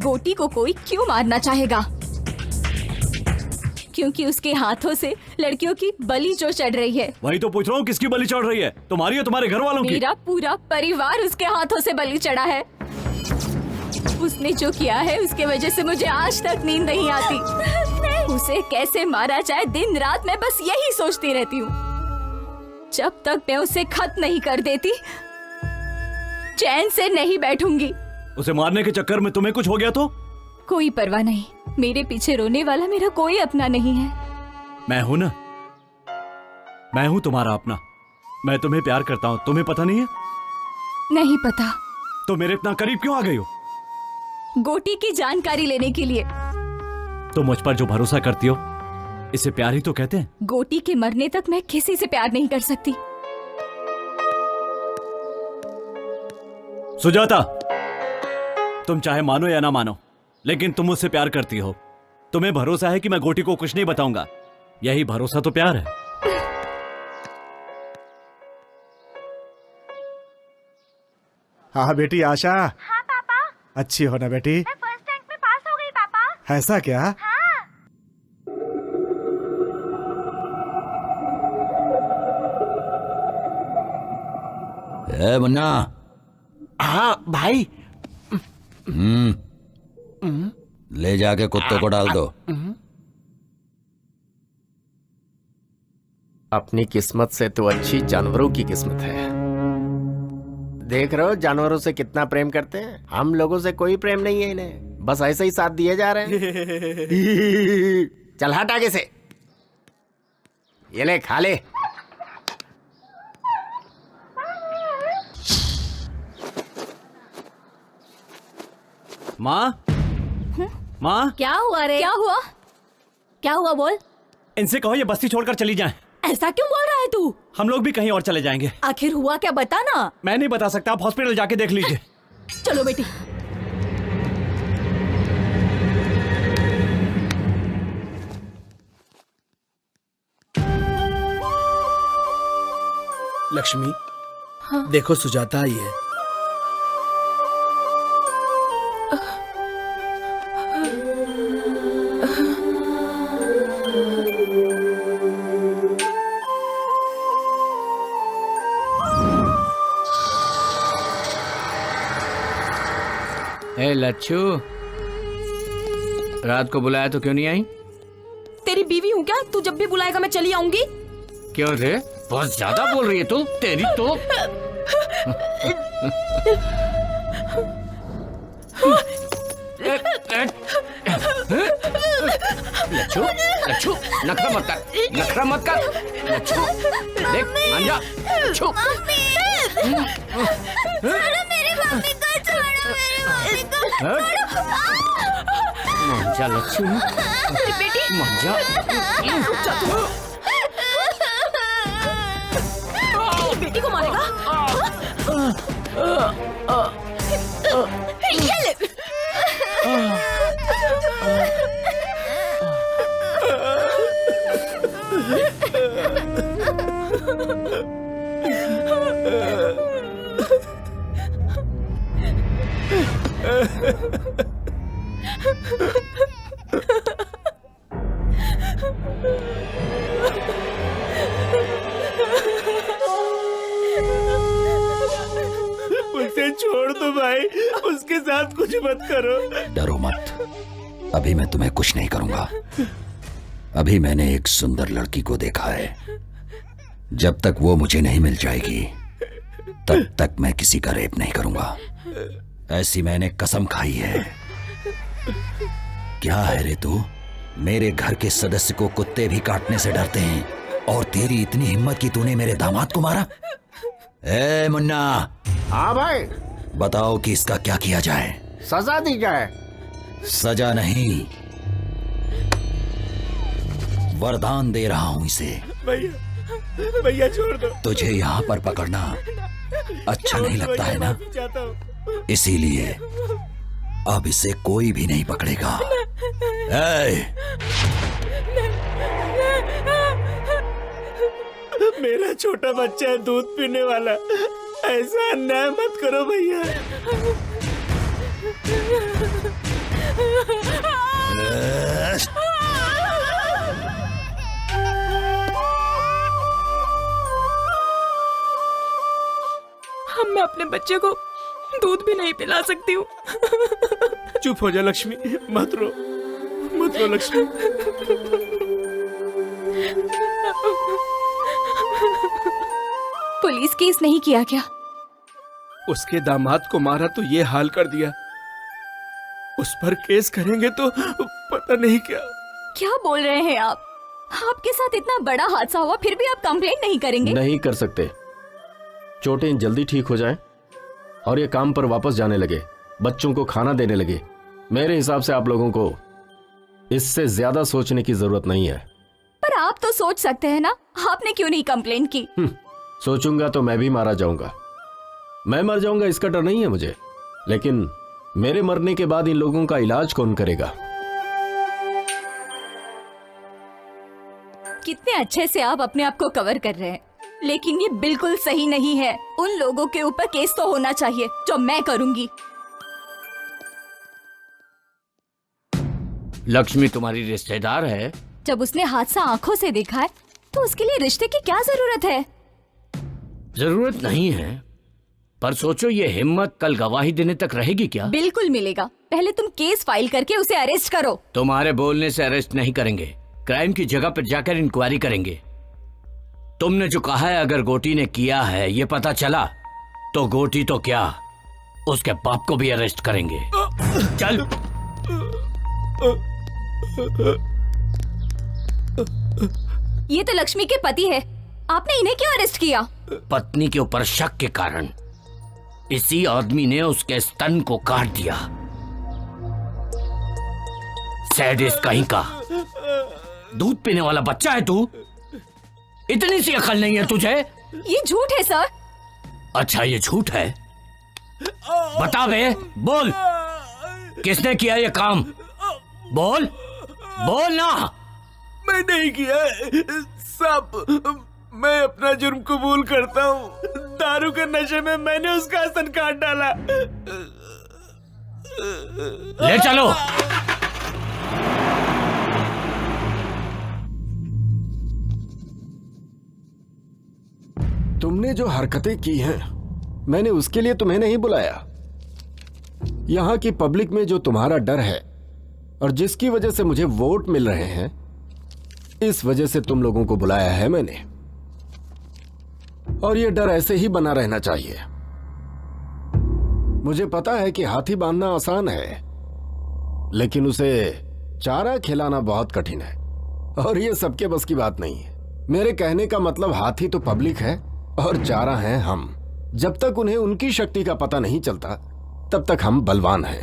S2: गोटी को कोई क्यों मारना चाहेगा? क्योंकि उसके हाथों से लड़कियों की बलि जो चढ़ रही है।
S5: वही तो पूछ रहा हूँ, किसकी बलि चढ़ रही है? तुम्हारी या तुम्हारे घर वालों की?
S2: मेरा पूरा परिवार उसके हाथों से बलि चढ़ा है। उसने जो किया है उसके वजह से मुझे आज तक नींद नहीं आती। उसे कैसे मारा जाए दिन रात मैं बस यही सोचती रहती हूँ। जब तक मैं उसे खत्म नहीं कर देती चैन से नहीं बैठूंगी।
S5: उसे मारने के चक्कर में तुम्हें कुछ हो गया तो?
S2: कोई परवाह नहीं, मेरे पीछे रोने वाला मेरा कोई अपना नहीं है।
S5: मैं हूं ना, मैं हूं तुम्हारा अपना। मैं तुम्हें प्यार करता हूं, तुम्हें पता नहीं है?
S2: नहीं पता।
S5: तो मेरे इतना करीब क्यों आ गई हो?
S2: गोटी की जानकारी लेने के लिए।
S5: तुम मुझ पर जो भरोसा करती हो इसे प्यार ही तो कहते हैं।
S2: गोटी के मरने तक मैं किसी से प्यार नहीं कर सकती।
S5: सुजाता, तुम चाहे मानो या ना मानो, लेकिन तुम मुझसे प्यार करती हो। तुम्हें भरोसा है कि मैं गोटी को कुछ नहीं बताऊंगा। यही भरोसा तो प्यार है।
S6: हाँ बेटी आशा।
S9: हाँ पापा।
S6: अच्छी हो ना बेटी?
S9: मैं फर्स्ट रैंक में पास हो गई पापा।
S6: ऐसा क्या?
S9: हाँ।
S8: ए मुन्ना।
S7: हाँ भाई।
S8: ले जाके कुत्तों को डाल दो।
S7: अपनी किस्मत से तो अच्छी जानवरों की किस्मत है। देख रहे हो जानवरों से कितना प्रेम करते हैं। हम लोगों से कोई प्रेम नहीं है इन्हें, बस ऐसे ही साथ दिए जा रहे हैं। चल हट आगे से। ये ले खा ले।
S5: माँ, माँ,
S1: क्या हुआ रे?
S2: क्या हुआ?
S1: क्या हुआ बोल?
S5: इनसे कहो ये बस्ती छोड़कर चली जाएं।
S1: ऐसा क्यों बोल रहा है तू?
S5: हम लोग भी कहीं और चले जाएंगे।
S1: आखिर हुआ क्या बता ना।
S5: मैं नहीं बता सकता, आप हॉस्पिटल जाके देख लीजिए।
S1: चलो बेटी।
S3: लक्ष्मी, देखो सुजाता आई है।
S4: ए लच्छू, रात को बुलाया तो क्यों नहीं आई?
S1: तेरी बीवी हूँ क्या? तू जब भी बुलाएगा मैं चली आऊंगी।
S4: क्यों रे, बहुत ज्यादा बोल रही है तू। तेरी तो लच्छू, लच्छू नखरा मत कर, नखरा मत कर। लच्छू देख मान जा। लच्छू
S9: मेरी मम्मी को छोड़ो, मेरी मम्मी को।
S4: मान जा लच्छू, मान जा।
S1: बेटी को मारेगा? ये ले।
S3: उसके साथ कुछ मत करो।
S8: डरो मत, अभी मैं तुम्हें कुछ नहीं करूंगा। अभी मैंने एक सुंदर लड़की को देखा है, जब तक वो मुझे नहीं मिल जाएगी तब तक मैं किसी का रेप नहीं करूंगा। ऐसी मैंने कसम खाई है। क्या है रे तू? मेरे घर के सदस्य को कुत्ते भी काटने से डरते हैं, और तेरी इतनी हिम्मत कि तूने मेरे दामाद को मारा? ए मुन्ना,
S7: हाँ भाई,
S8: बताओ कि इसका क्या किया जाए?
S7: सजा दी जाए।
S8: सजा नहीं, वरदान दे रहा हूं इसे।
S3: भैया भैया छोड़ दो।
S8: तुझे यहाँ पर पकड़ना अच्छा नहीं लगता है ना,
S3: चाहता हूँ।
S8: इसीलिए अब इसे कोई भी नहीं पकड़ेगा। ए!
S3: मेरा छोटा बच्चा है, दूध पीने वाला, ऐसा अन्याय मत करो भैया।
S1: मैं अपने बच्चे को दूध भी नहीं पिला सकती हूँ।
S3: चुप हो जा लक्ष्मी, मत रो लक्ष्मी।
S2: पुलिस केस नहीं किया क्या?
S3: उसके दामाद को मारा तो ये हाल कर दिया, उस पर केस करेंगे तो पता नहीं क्या।
S2: क्या बोल रहे हैं आप? आपके साथ इतना बड़ा हादसा हुआ फिर भी आप कंप्लेंट नहीं करेंगे?
S11: नहीं कर सकते। चोटें जल्दी ठीक हो जाएं और ये काम पर वापस जाने लगे, बच्चों को खाना देने लगे। मेरे हिसाब से आप लोगों को इससे ज्यादा सोचने की जरूरत नहीं है।
S2: पर आप तो सोच सकते हैं ना, आपने क्यों नहीं कंप्लेंट की?
S11: सोचूंगा तो मैं भी मारा जाऊंगा। मैं मर जाऊंगा इसका डर नहीं है मुझे, लेकिन मेरे मरने के बाद इन लोगों का इलाज कौन करेगा?
S2: कितने अच्छे से आप अपने आप को कवर कर रहे हैं, लेकिन ये बिल्कुल सही नहीं है। उन लोगों के ऊपर केस तो होना चाहिए जो मैं करूंगी।
S4: लक्ष्मी तुम्हारी रिश्तेदार है?
S2: जब उसने हादसा आंखों से देखा है तो उसके लिए रिश्ते की क्या जरूरत है?
S4: जरूरत नहीं है, पर सोचो ये हिम्मत कल गवाही देने तक रहेगी क्या?
S2: बिल्कुल मिलेगा। पहले तुम केस फाइल करके उसे अरेस्ट करो।
S4: तुम्हारे बोलने से अरेस्ट नहीं करेंगे, क्राइम की जगह पर जाकर इंक्वायरी करेंगे। तुमने जो कहा है अगर गोटी ने किया है ये पता चला तो गोटी तो क्या, उसके बाप को भी अरेस्ट करेंगे। चल।
S2: ये तो लक्ष्मी के पति है, आपने इन्हें क्यों अरेस्ट किया?
S4: पत्नी के ऊपर शक के कारण इसी आदमी ने उसके स्तन को काट दिया। सैडिस्ट कहीं का। दूध पीने वाला बच्चा है तू? इतनी सी अकल नहीं है तुझे?
S2: ये झूठ है सर।
S4: अच्छा ये झूठ है? बता बे, बोल किसने किया ये काम? बोल बोल ना।
S3: मैं नहीं किया सब, मैं अपना जुर्म कबूल करता हूँ। दारू के नशे में मैंने उसका स्तन काट डाला।
S4: ले चलो।
S11: तुमने जो हरकतें की हैं, मैंने उसके लिए तुम्हें नहीं बुलाया। यहां की पब्लिक में जो तुम्हारा डर है और जिसकी वजह से मुझे वोट मिल रहे हैं, इस वजह से तुम लोगों को बुलाया है मैंने। और ये डर ऐसे ही बना रहना चाहिए। मुझे पता है कि हाथी बांधना आसान है, लेकिन उसे चारा खिलाना बहुत कठिन है, और ये सबके बस की बात नहीं है। मेरे कहने का मतलब हाथी तो पब्लिक है और चारा हैं हम। जब तक उन्हें उनकी शक्ति का पता नहीं चलता तब तक हम बलवान हैं।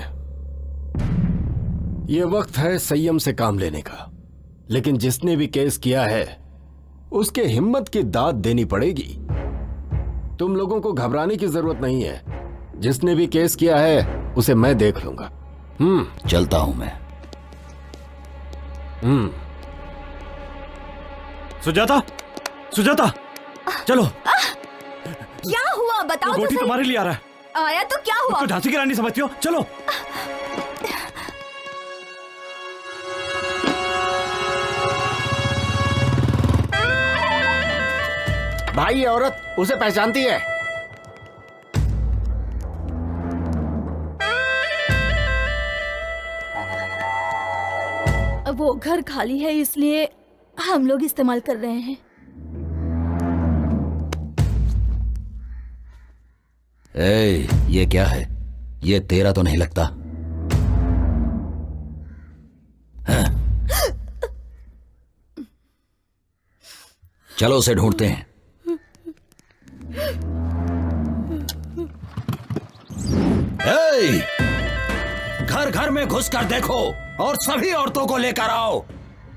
S11: यह वक्त है संयम से काम लेने का, लेकिन जिसने भी केस किया है उसके हिम्मत की दाद देनी पड़ेगी। तुम लोगों को घबराने की जरूरत नहीं है। जिसने भी केस किया है उसे मैं देख लूंगा।
S8: चलता हूं मैं।
S5: सुजाता, सुजाता, चलो।
S2: क्या हुआ बताओ तो
S5: गोटी
S2: सही।
S5: तुम्हारे लिए आ रहा है।
S2: आया तो क्या हुआ?
S5: तो झांसी की रानी समझती हो? चलो।
S7: भाई ये औरत उसे पहचानती है।
S1: वो घर खाली है इसलिए हम लोग इस्तेमाल कर रहे हैं।
S8: ये क्या है? ये तेरा तो नहीं लगता। हाँ? चलो उसे ढूंढते हैं। घर घर में घुस कर देखो और सभी औरतों को लेकर आओ।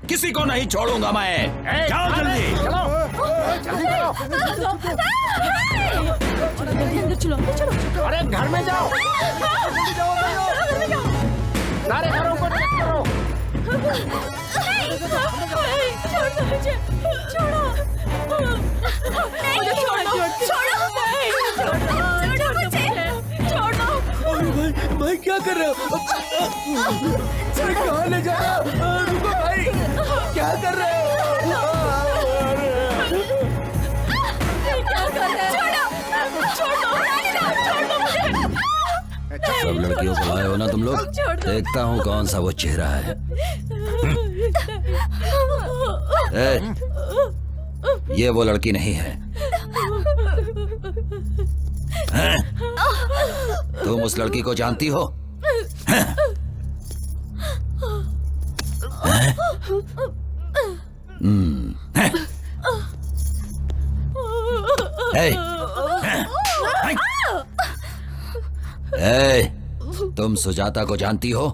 S8: किसी को नहीं छोड़ूंगा मैं। जाओ जल्दी।
S1: चलो चलो।
S7: अरे घर में जाओ। सारे घरों को चेक करो।
S3: भाई क्या कर रहे हो? कहाँ ले जा रहे हो? रुको भाई, क्या कर रहे हो?
S8: सब लड़कियों को लाए हो ना तुम लोग? देखता हूँ कौन सा वो चेहरा है। ये वो लड़की नहीं है। तुम उस लड़की को जानती हो? तुम सुजाता को जानती हो?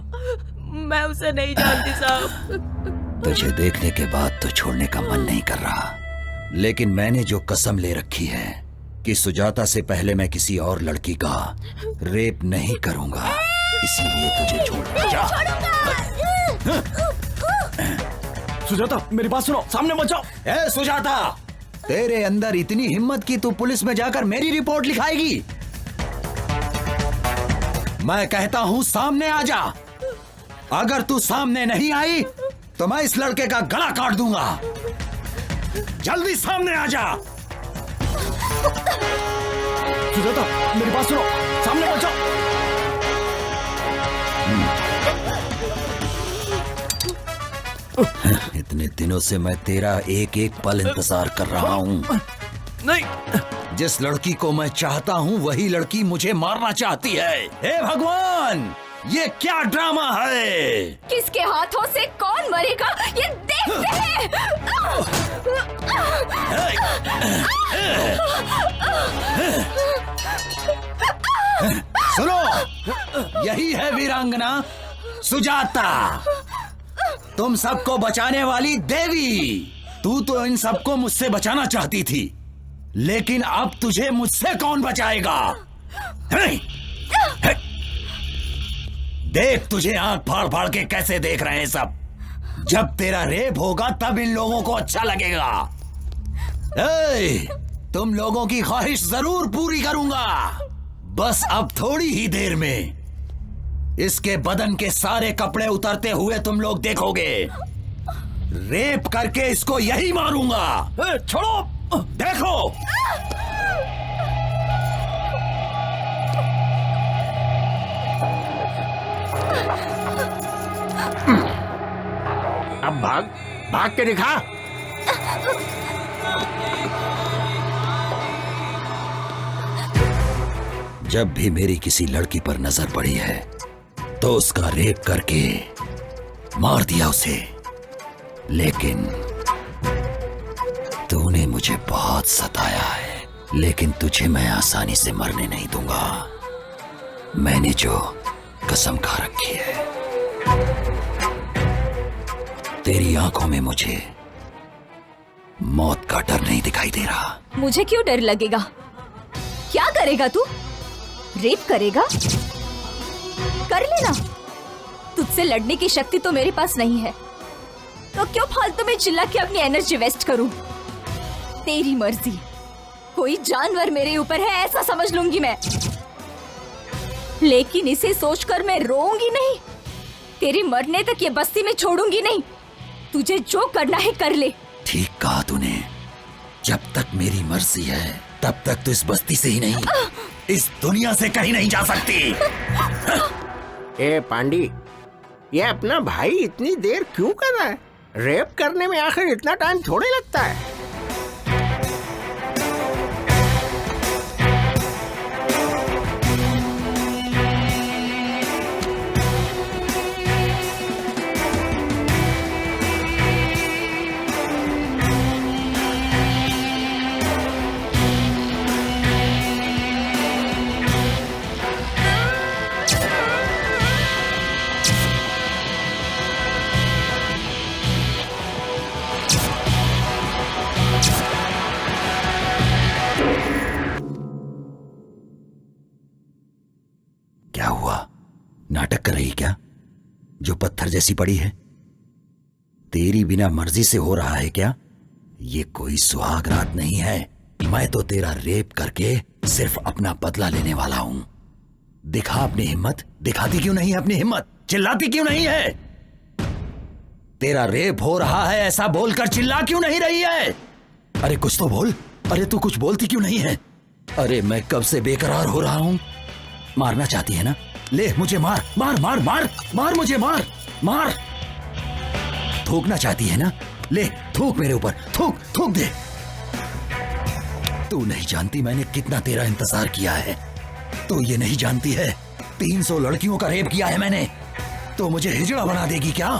S1: मैं उसे नहीं जानती साहब।
S8: तुझे देखने के बाद तो छोड़ने का मन नहीं कर रहा, लेकिन मैंने जो कसम ले रखी है कि सुजाता से पहले मैं किसी और लड़की का रेप नहीं करूंगा, इसीलिए तुझे छोड़। जा।
S5: सुजाता मेरी बात सुनो, सामने मत जाओ।
S8: ए सुजाता, तेरे अंदर इतनी हिम्मत कि तू पुलिस में जाकर मेरी रिपोर्ट लिखाएगी? मैं कहता हूं सामने आ जा। अगर तू सामने नहीं आई तो मैं इस लड़के का गला काट दूंगा। जल्दी सामने आ जा।
S5: सुजाता मेरी बात सुनो, सामने मत जाओ।
S8: इतने दिनों से मैं तेरा एक एक पल इंतजार कर रहा हूँ।
S3: नहीं,
S8: जिस लड़की को मैं चाहता हूँ वही लड़की मुझे मारना चाहती है। हे भगवान, ये क्या ड्रामा है?
S2: किसके हाथों से कौन मरेगा ये देखते हैं।
S8: सुनो, यही है वीरांगना सुजाता, तुम सबको बचाने वाली देवी। तू तो इन सबको मुझसे बचाना चाहती थी, लेकिन अब तुझे मुझसे कौन बचाएगा? देख तुझे आंख फाड़ फाड़ के कैसे देख रहे हैं सब। जब तेरा रेप होगा तब इन लोगों को अच्छा लगेगा। तुम लोगों की ख्वाहिश जरूर पूरी करूंगा। बस अब थोड़ी ही देर में इसके बदन के सारे कपड़े उतरते हुए तुम लोग देखोगे। रेप करके इसको यही मारूंगा। छोड़ो, देखो।
S7: अब भाग, भाग के दिखा।
S8: जब भी मेरी किसी लड़की पर नजर पड़ी है तो उसका रेप करके मार दिया उसे, लेकिन तूने मुझे बहुत सताया है। लेकिन तुझे मैं आसानी से मरने नहीं दूंगा। मैंने जो कसम खा रखी है। तेरी आंखों में मुझे मौत का डर नहीं दिखाई दे रहा।
S2: मुझे क्यों डर लगेगा? क्या करेगा तू? रेप करेगा? कर लेना। तुझसे लड़ने की शक्ति तो मेरे पास नहीं है, तो क्यों फालतू में चिल्ला के अपनी एनर्जी वेस्ट करूं? तेरी मर्जी। कोई जानवर मेरे ऊपर है ऐसा समझ लूंगी मैं, लेकिन इसे सोचकर मैं रोऊंगी नहीं। तेरे मरने तक ये बस्ती में छोड़ूंगी नहीं। तुझे जो करना है कर ले।
S8: ठीक कहा तूने। जब तक मेरी मर्जी है तब तक तो इस बस्ती से ही नहीं, इस दुनिया से कहीं नहीं जा सकती।
S7: ए पांडी, ये अपना भाई इतनी देर क्यों कर रहा है? रेप करने में आखिर इतना टाइम थोड़े लगता है।
S8: क्या हुआ? नाटक कर रही क्या? जो पत्थर जैसी पड़ी है तेरी बिना मर्जी से हो रहा है क्या? ये कोई सुहाग रात नहीं है। मैं तो तेरा रेप करके सिर्फ अपना बदला लेने वाला हूं। दिखा अपनी हिम्मत। दिखाती क्यों नहीं है अपनी हिम्मत? चिल्लाती क्यों नहीं है? तेरा रेप हो रहा है ऐसा बोलकर चिल्ला क्यों नहीं रही है? अरे कुछ तो बोल। अरे तू कुछ बोलती क्यों नहीं है? अरे मैं कब से बेकरार हो रहा हूं। मारना चाहती है ना? ले मुझे मार मार मार मार मार मुझे मार मार। थूकना चाहती है ना? ले थूक मेरे ऊपर। थूक थूक दे। तू नहीं जानती मैंने कितना तेरा इंतजार किया है। तू ये नहीं जानती है 300 लड़कियों का रेप किया है मैंने। तो मुझे हिजड़ा बना देगी क्या?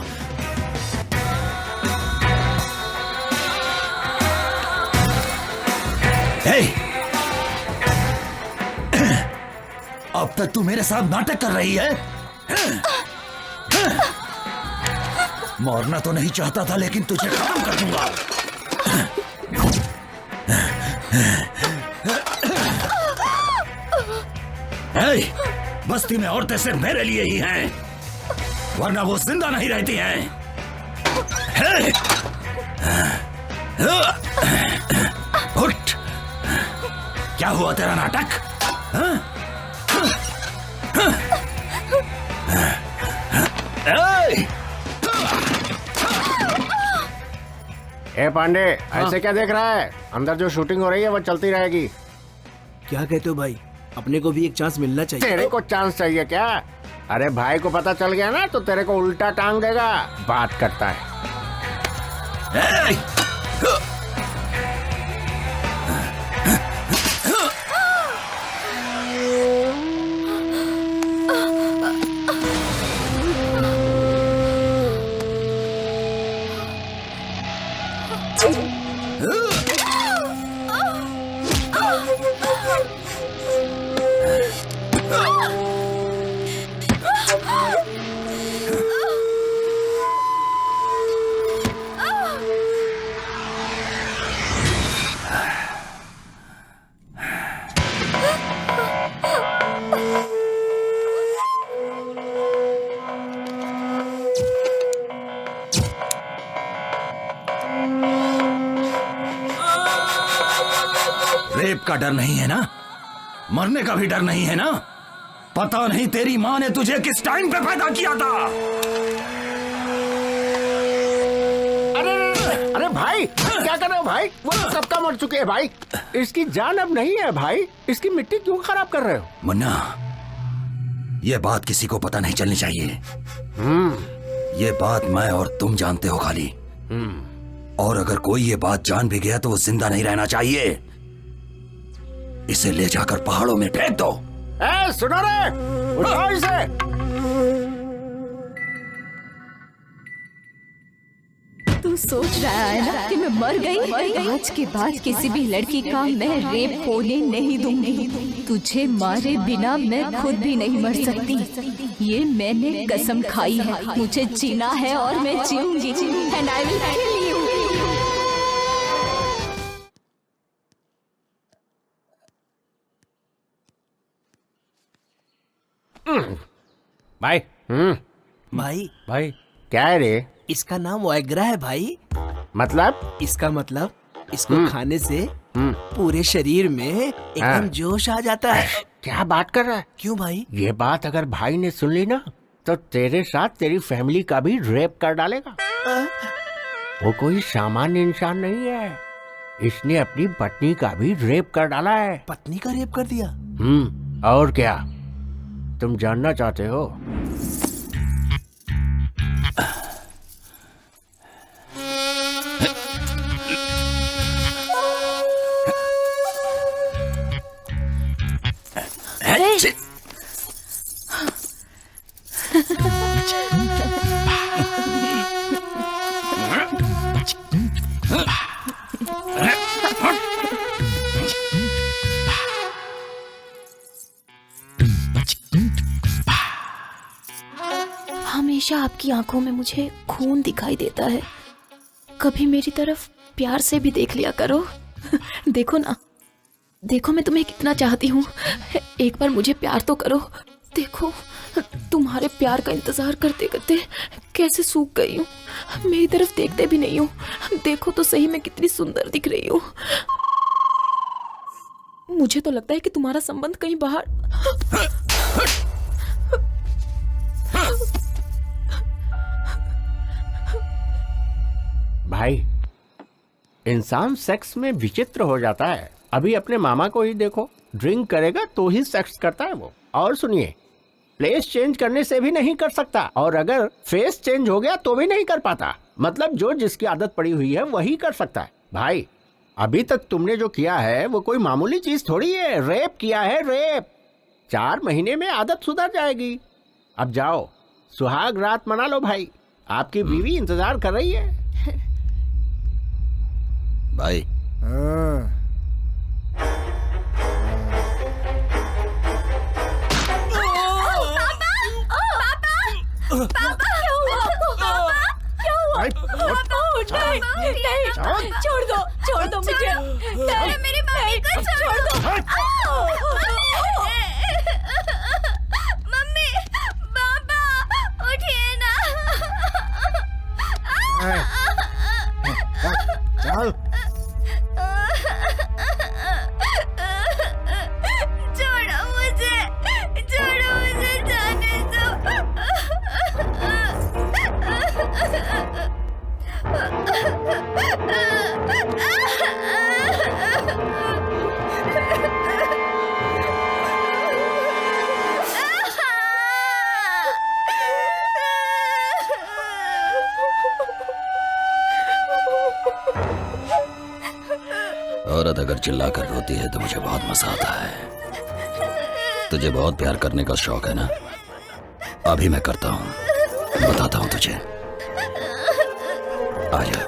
S8: हे! अब तक तू मेरे साथ नाटक कर रही है। मरना तो नहीं चाहता था लेकिन तुझे खत्म कर दूंगा। हे! बस्ती में औरतें सिर्फ मेरे लिए ही हैं, वरना वो जिंदा नहीं रहती हैं। हे! उठ! क्या हुआ तेरा नाटक? हाँ?
S7: ए पांडे, ऐसे क्या देख रहा है? अंदर जो शूटिंग हो रही है वो चलती रहेगी।
S3: क्या कहते हो भाई? अपने को भी एक चांस मिलना चाहिए।
S7: तेरे को चांस चाहिए क्या? अरे भाई को पता चल गया ना तो तेरे को उल्टा टांग देगा। बात करता है।
S8: रेप का डर नहीं है ना? मरने का भी डर नहीं है ना? पता नहीं तेरी माँ ने तुझे किस टाइम पे पैदा किया था।
S7: अरे भाई क्या कर रहे हो भाई? वो तो सबका मर चुके हैं भाई। इसकी जान अब नहीं है भाई। इसकी मिट्टी क्यों खराब कर रहे हो?
S8: मुन्ना, ये बात किसी को पता नहीं चलनी चाहिए। ये बात मैं और तुम जानते हो खाली। और अगर कोई ये बात जान भी गया तो वो जिंदा नहीं रहना चाहिए। इसे ले जाकर पहाड़ों में फेंक दो।
S7: ए, सुनो रे, उठाओ इसे।
S2: तू सोच रहा है ना कि मैं मर गई? आज के बाद किसी भी लड़की का मैं रेप होने नहीं दूंगी। तुझे मारे बिना मैं खुद भी नहीं मर सकती। ये मैंने कसम खाई है। मुझे जीना है और मैं जीऊंगी। And I will kill you.
S7: भाई
S3: भाई
S7: भाई क्या है रे?
S3: इसका नाम वाइग्रा है भाई।
S7: मतलब?
S3: इसका मतलब इसको खाने से पूरे शरीर में एकदम जोश आ जाता है।
S7: क्या बात कर रहा है?
S3: क्यों भाई?
S7: ये बात अगर भाई ने सुन ली ना तो तेरे साथ तेरी फैमिली का भी रेप कर डालेगा। वो कोई सामान्य इंसान नहीं है। इसने अपनी पत्नी का भी रेप कर डाला है।
S3: पत्नी का रेप कर दिया?
S7: और क्या? तुम जानना चाहते हो?
S12: हमेशा आपकी आंखों में मुझे खून दिखाई देता है। कभी मेरी तरफ प्यार से भी देख लिया करो। देखो ना, देखो मैं तुम्हें कितना चाहती हूँ। एक बार मुझे प्यार तो करो। देखो, तुम्हारे प्यार का इंतजार करते करते कैसे सूख गई हूँ। मेरी तरफ देखते भी नहीं हूँ। देखो तो सही मैं कितनी सुंदर दिख रही हूँ। मुझे तो लगता है कि तुम्हारा संबंध कहीं बाहर।
S7: भाई, इंसान सेक्स में विचित्र हो जाता है। अभी अपने मामा को ही देखो, ड्रिंक करेगा तो ही सेक्स करता है वो। और सुनिए, प्लेस चेंज करने से भी नहीं कर सकता, और अगर फेस चेंज हो गया तो भी नहीं कर पाता। मतलब जो जिसकी आदत पड़ी हुई है वही कर सकता है। भाई, अभी तक तुमने जो किया है वो कोई मामूली चीज थोड़ी है। रेप किया है, रेप। 4 महीने में आदत सुधर जाएगी। अब जाओ, सुहाग रात मना लो भाई। आपकी बीवी इंतजार कर रही है।
S8: भाई,
S1: छोड़ दो मुझे। मेरी मम्मी को छोड़ दो। मम्मी, पापा, उठिए ना।
S6: चल।
S1: छोड़ो मुझे जाने दो।
S8: औरत अगर चिल्लाकर रोती है तो मुझे बहुत मजा आता है। तुझे बहुत प्यार करने का शौक है ना? अभी मैं करता हूँ, बताता हूँ तुझे। आजा।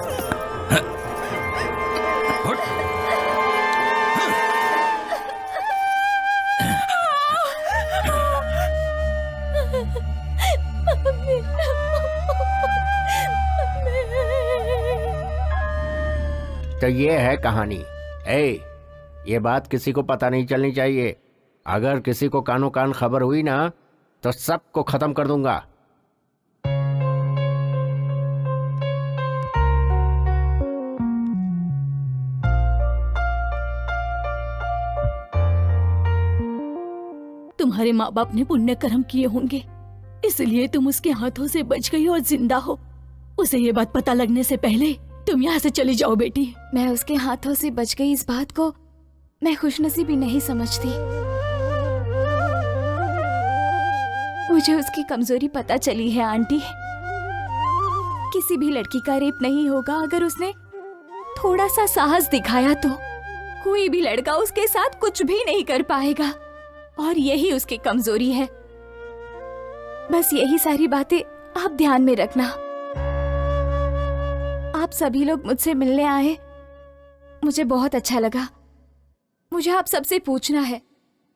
S7: तो ये है कहानी। ये बात किसी को पता नहीं चलनी चाहिए। अगर किसी को कानो कान खबर हुई ना तो सबको खत्म कर दूंगा।
S1: तुम्हारे माँ बाप ने पुण्य कर्म किए होंगे, इसलिए तुम उसके हाथों से बच गई और जिंदा हो। उसे ये बात पता लगने से पहले तुम यहाँ से चली जाओ बेटी।
S12: मैं उसके हाथों से बच गई, इस बात को मैं खुशनसीबी नहीं समझती। मुझे उसकी कमजोरी पता चली है आंटी। किसी भी लड़की का रेप नहीं होगा अगर उसने थोड़ा सा साहस दिखाया तो। कोई भी लड़का उसके साथ कुछ भी नहीं कर पाएगा, और यही उसकी कमजोरी है। बस यही सारी बातें आप ध्यान में रखना। आप सभी लोग मुझसे मिलने आए, मुझे बहुत अच्छा लगा। मुझे आप सबसे पूछना है,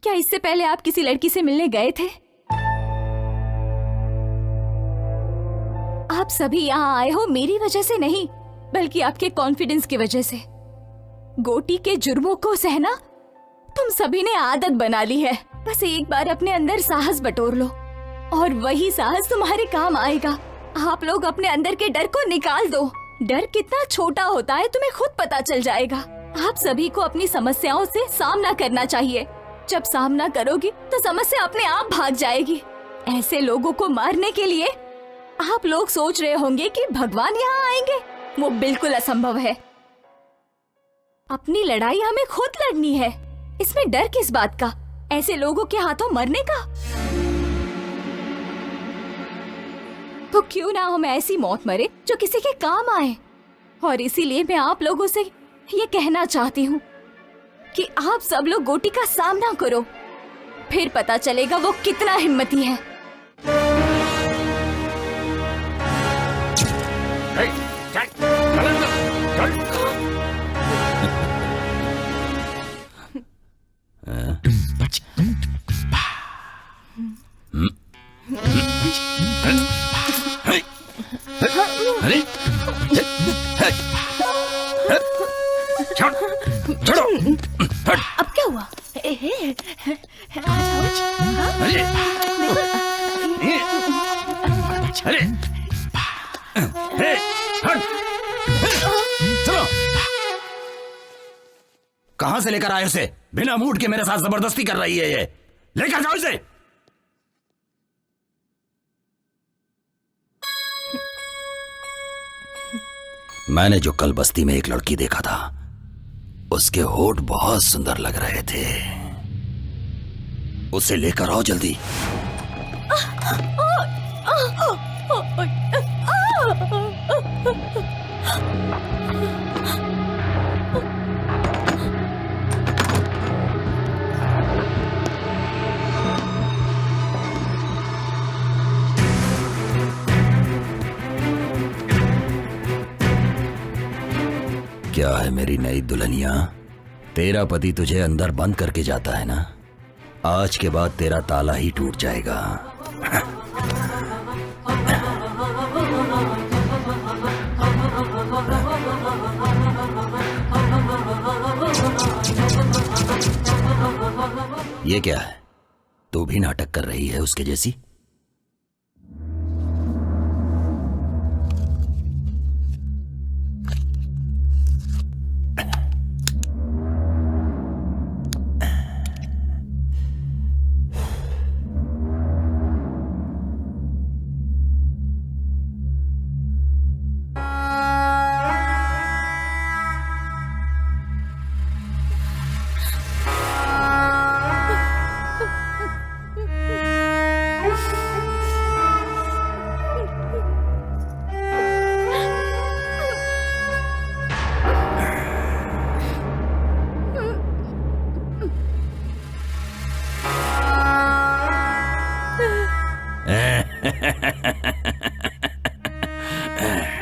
S12: क्या इससे पहले आप किसी लड़की से मिलने गए थे? आप सभी यहाँ आए हो मेरी वजह से नहीं, बल्कि आपके कॉन्फिडेंस की वजह से। गोटी के जुर्मों को सहना तुम सभी ने आदत बना ली है। बस एक बार अपने अंदर साहस बटोर लो और वही साहस तुम्हारे काम आएगा। आप लोग अपने अंदर के डर को निकाल दो। डर कितना छोटा होता है तुम्हें खुद पता चल जाएगा। आप सभी को अपनी समस्याओं से सामना करना चाहिए। जब सामना करोगी तो समस्या अपने आप भाग जाएगी। ऐसे लोगों को मारने के लिए आप लोग सोच रहे होंगे कि भगवान यहाँ आएंगे, वो बिल्कुल असंभव है। अपनी लड़ाई हमें खुद लड़नी है, इसमें डर किस बात का? ऐसे लोगों के हाथों मरने का? तो क्यों ना हम ऐसी मौत मरे जो किसी के काम आए। और इसीलिए मैं आप लोगों से ये कहना चाहती हूँ कि आप सब लोग गोटी का सामना करो, फिर पता चलेगा वो कितना हिम्मती है।
S8: छोड़ो, हट।
S1: अब क्या हुआ? आ जाओ। हाँ?
S8: अरे, अरे, हे, हट। चलो। कहां से लेकर आए उसे? बिना मूड के मेरे साथ जबरदस्ती कर रही है ये। लेकर जाओ इसे। मैंने जो कल बस्ती में एक लड़की देखा था, उसके होठ बहुत सुंदर लग रहे थे। उसे लेकर आओ जल्दी। क्या है मेरी नई दुल्हनिया? तेरा पति तुझे अंदर बंद करके जाता है ना? आज के बाद तेरा ताला ही टूट जाएगा। ये क्या है? तू भी नाटक कर रही है उसके जैसी?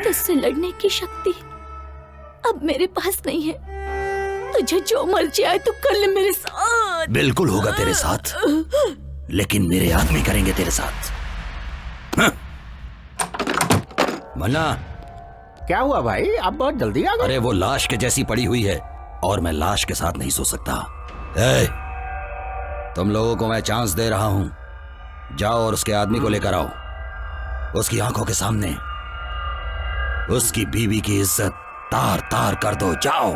S1: तुझसे लड़ने की शक्ति अब मेरे पास नहीं है। तुझे जो मर्जी आए तो कर ले मेरे साथ।
S8: बिल्कुल होगा तेरे साथ, लेकिन मेरे आदमी करेंगे तेरे साथ। हाँ। मन्ना,
S7: क्या हुआ भाई? आप बहुत जल्दी आ गए।
S8: अरे वो लाश के जैसी पड़ी हुई है और मैं लाश के साथ नहीं सो सकता। ए, तुम लोगों को मैं चांस दे रहा हूं। जाओ और उसके आदमी को लेकर आओ। उसकी आंखों के सामने उसकी बीवी की इज्जत तार तार कर दो। जाओ।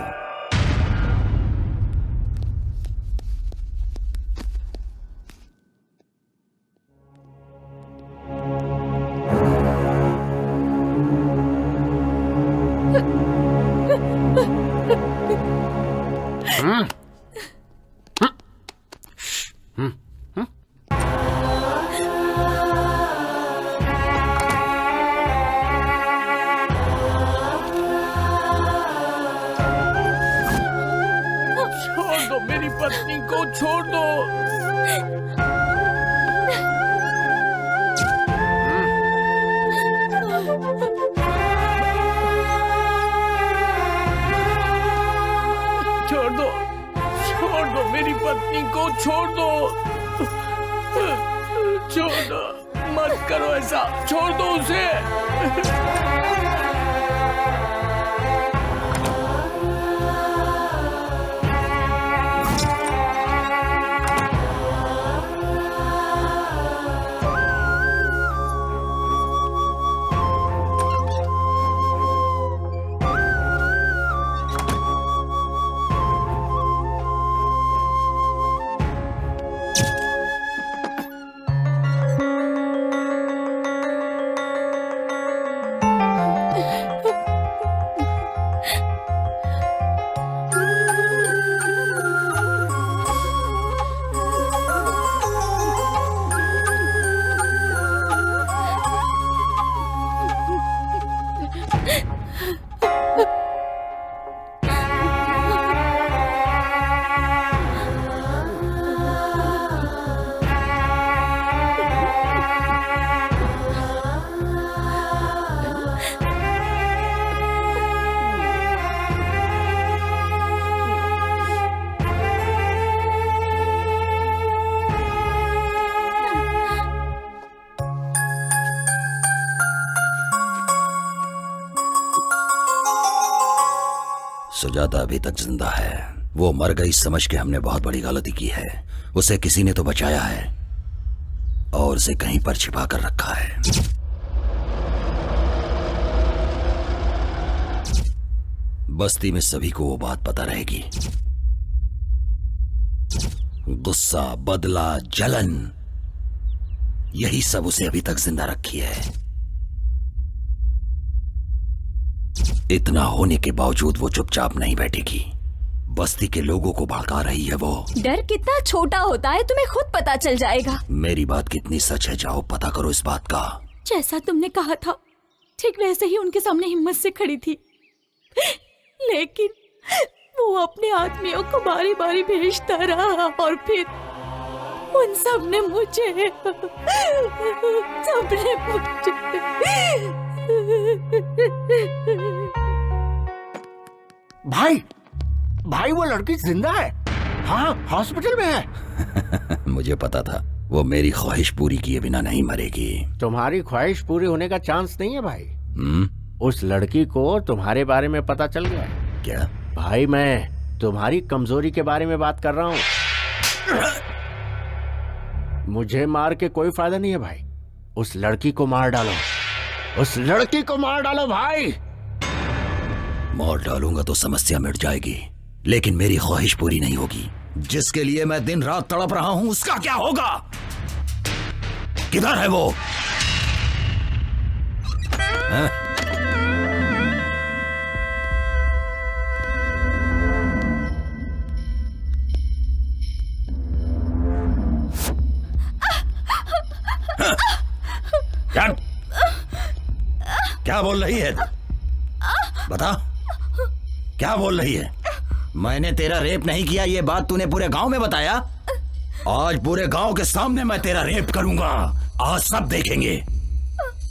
S4: छोड़ दो मेरी पत्नी को, छोड़ दो। छोड़ दो मेरी पत्नी को, छोड़ दो। छोड़ दो, मत करो ऐसा, छोड़ दो उसे।
S8: सुजाता अभी तक जिंदा है। वो मर गई समझ के हमने बहुत बड़ी गलती की है। उसे किसी ने तो बचाया है और उसे कहीं पर छिपा कर रखा है। बस्ती में सभी को वो बात पता रहेगी। गुस्सा, बदला, जलन, यही सब उसे अभी तक जिंदा रखी है। इतना होने के बावजूद वो चुपचाप नहीं बैठेगी। बस्ती के लोगों को भड़का रही है वो।
S12: डर कितना छोटा होता है तुम्हें खुद पता चल जाएगा।
S8: मेरी बात कितनी सच है, जाओ पता करो इस बात का।
S1: जैसा तुमने कहा था ठीक वैसे ही उनके सामने हिम्मत से खड़ी थी, लेकिन वो अपने आदमियों को बारी बारी भेजता रहा और फिर उन सब ने मुझे
S7: भाई वो लड़की जिंदा है। हाँ, हॉस्पिटल में है।
S8: मुझे पता था वो मेरी ख्वाहिश पूरी किए बिना नहीं मरेगी।
S7: तुम्हारी ख्वाहिश पूरी होने का चांस नहीं है भाई। उस लड़की को तुम्हारे बारे में पता चल गया है।
S8: क्या?
S7: भाई मैं तुम्हारी कमजोरी के बारे में बात कर रहा हूँ। मुझे मार के कोई फायदा नहीं है भाई। उस लड़की को मार डालो, उस लड़की को मार डालो भाई।
S8: मार डालूंगा तो समस्या मिट जाएगी, लेकिन मेरी ख्वाहिश पूरी नहीं होगी। जिसके लिए मैं दिन रात तड़प रहा हूं उसका क्या होगा? किधर है वो? क्या बोल रही है? बता, क्या बोल रही है? मैंने तेरा रेप नहीं किया, ये बात तूने पूरे गांव में बताया। आज पूरे गांव के सामने मैं तेरा रेप करूंगा। आज सब देखेंगे।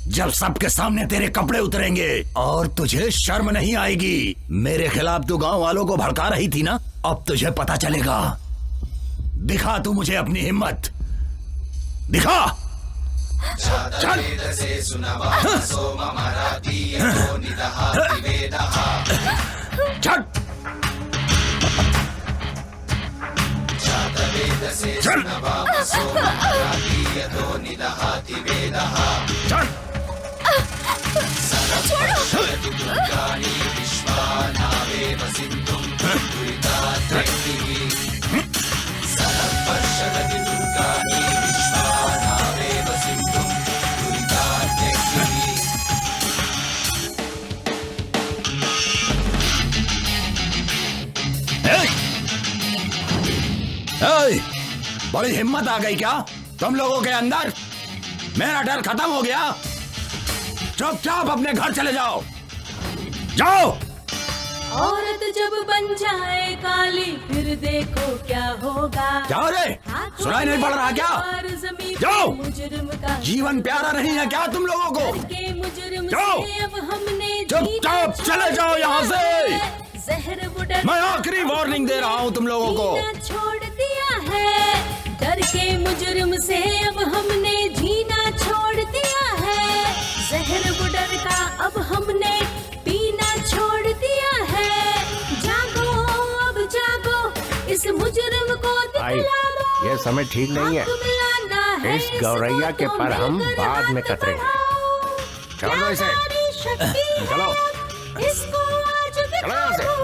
S8: जब सबके सामने तेरे कपड़े उतरेंगे और तुझे शर्म नहीं आएगी। मेरे खिलाफ तू गांव वालों को भड़का रही थी ना, अब तुझे पता चलेगा। दिखा तू मुझे अपनी हिम्मत, दिखा। चल। चल। चल। चल। बड़ी हिम्मत आ गई क्या तुम लोगों के अंदर? मेरा डर खत्म हो गया। चुपचाप अपने घर चले जाओ, जाओ।
S9: औरत जब बन जाए काली फिर देखो क्या होगा।
S8: जाओ रे, सुनाई नहीं पड़ रहा क्या? जाओ। जीवन प्यारा नहीं है क्या तुम लोगों को? जाओ, चुपचाप चले जाओ यहाँ से। मैं आखिरी वार्निंग दे रहा हूँ तुम लोगों को।
S9: छोड़ दिया है डर के मुजरिम से, अब हमने जीना छोड़ दिया है। जहर बुडर का अब हमने पीना छोड़ दिया है। जागो अब जागो, इस मुजरिम को दिखला दो।
S7: ये समय ठीक नहीं है। इस गौरैया के पर हम बाद में कतरेंगे। चलो इसे, चलो
S9: इसको आज
S7: चलो यहाँ से।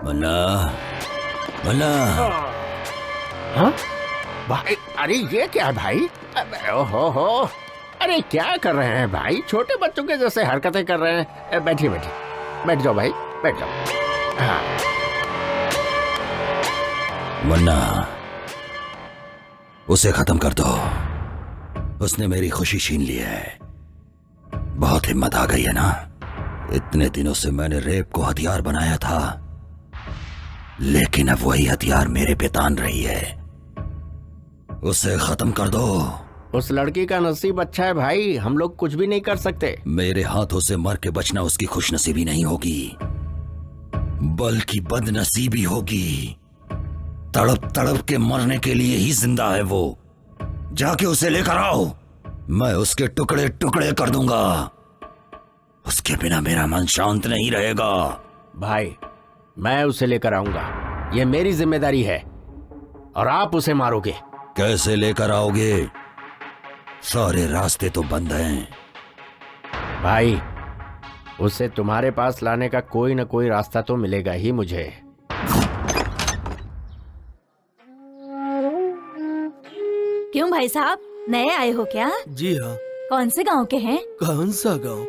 S8: मन्ना, मन्ना।
S7: हाँ भाई, अरे ये क्या है भाई? ओहो, अरे क्या कर रहे हैं भाई? छोटे बच्चों के जैसे हरकतें कर रहे हैं। बैठिए बैठिए, बैठ जाओ भाई, बैठ जाओ। हाँ।
S8: मन्ना, उसे खत्म कर दो। उसने मेरी खुशी छीन ली है। बहुत हिम्मत आ गई है ना? इतने दिनों से मैंने रेप को हथियार बनाया था, लेकिन अब वही हथियार मेरे पे तान रही है। उसे खत्म कर दो।
S7: उस लड़की का नसीब अच्छा है भाई, हम लोग कुछ भी नहीं कर सकते।
S8: मेरे हाथों से मर के बचना उसकी खुशनसीबी नहीं होगी, बल्कि बदनसीबी होगी। तड़प तड़प के मरने के लिए ही जिंदा है वो। जाके उसे लेकर आओ, मैं उसके टुकड़े टुकड़े कर दूंगा। उसके बिना मेरा मन शांत नहीं रहेगा।
S7: भाई मैं उसे लेकर आऊंगा, ये मेरी जिम्मेदारी है, और आप उसे मारोगे।
S8: कैसे लेकर आओगे? सारे रास्ते तो बंद हैं।
S7: भाई उसे तुम्हारे पास लाने का कोई न कोई रास्ता तो मिलेगा ही मुझे।
S1: क्यों भाई साहब, नए आए हो क्या?
S3: जी हाँ।
S1: कौन से गांव के हैं?
S3: कौन सा गांव?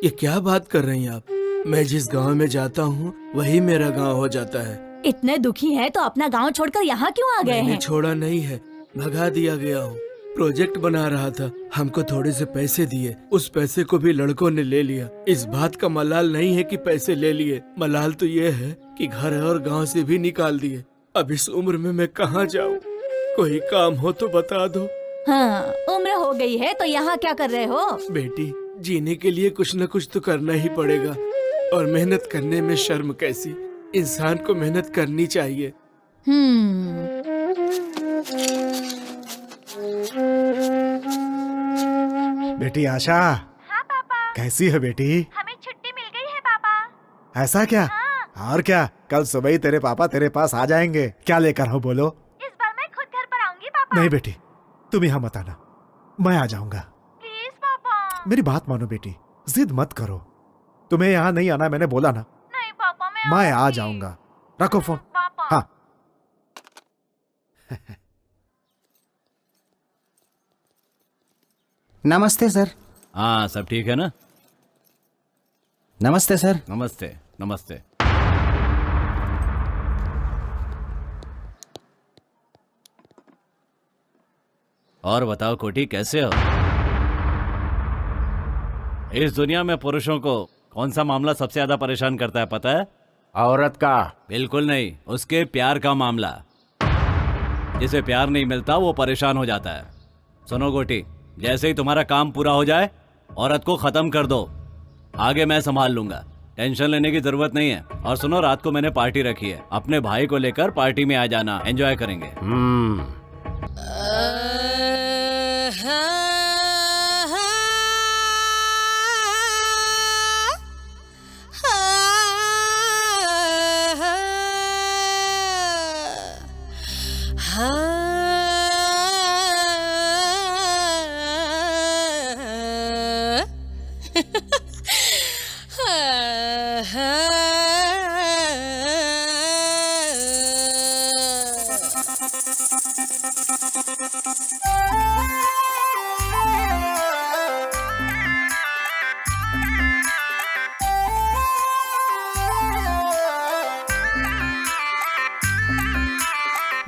S3: ये क्या बात कर रही हैं आप? मैं जिस गांव में जाता हूँ वही मेरा गांव हो जाता है।
S1: इतने दुखी हैं तो अपना गांव छोड़कर यहाँ क्यों आ गए
S3: मैंने
S1: हैं?
S3: छोड़ा नहीं है, भगा दिया गया हूँ। प्रोजेक्ट बना रहा था, हमको थोड़े से पैसे दिए, उस पैसे को भी लड़कों ने ले लिया। इस बात का मलाल नहीं है कि पैसे ले लिए, मलाल तो ये है कि घर और गांव से भी निकाल दिए। अब इस उम्र में मैं कहाँ जाऊँ? कोई काम हो तो बता दो।
S1: हाँ, उम्र हो गई है तो यहाँ क्या कर रहे हो?
S3: बेटी, जीने के लिए कुछ न कुछ तो करना ही पड़ेगा, और मेहनत करने में शर्म कैसी? इंसान को मेहनत करनी चाहिए।
S6: बेटी आशा।
S1: हाँ पापा।
S6: कैसी है बेटी?
S1: हमें छुट्टी मिल गई है पापा।
S6: ऐसा क्या? और क्या, कल सुबह ही तेरे पापा तेरे पास आ जाएंगे। क्या लेकर हो बोलो?
S1: इस बार मैं खुद घर पर आऊंगी पापा।
S6: नहीं बेटी, तुम यहाँ मत आना, मैं आ जाऊंगा।
S1: प्लीज पापा।
S6: मेरी बात मानो बेटी, जिद मत करो। तुम्हें यहाँ नहीं आना, मैंने बोला ना।
S1: नहीं पापा,
S6: मैं आ जाऊंगा। रखो फोन।
S1: पापा।
S6: हाँ।
S13: नमस्ते सर।
S5: हाँ, सब ठीक है ना?
S13: नमस्ते सर।
S5: नमस्ते नमस्ते। और बताओ कोटी, कैसे हो? इस दुनिया में पुरुषों को कौन सा मामला सबसे ज्यादा परेशान करता है पता है?
S7: औरत का?
S5: बिल्कुल नहीं, उसके प्यार का मामला। जिसे प्यार नहीं मिलता वो परेशान हो जाता है। सुनो गोटी, जैसे ही तुम्हारा काम पूरा हो जाए औरत को खत्म कर दो, आगे मैं संभाल लूंगा, टेंशन लेने की जरूरत नहीं है। और सुनो, रात को मैंने पार्टी रखी है, अपने भाई को लेकर पार्टी में आ जाना, एंजॉय करेंगे।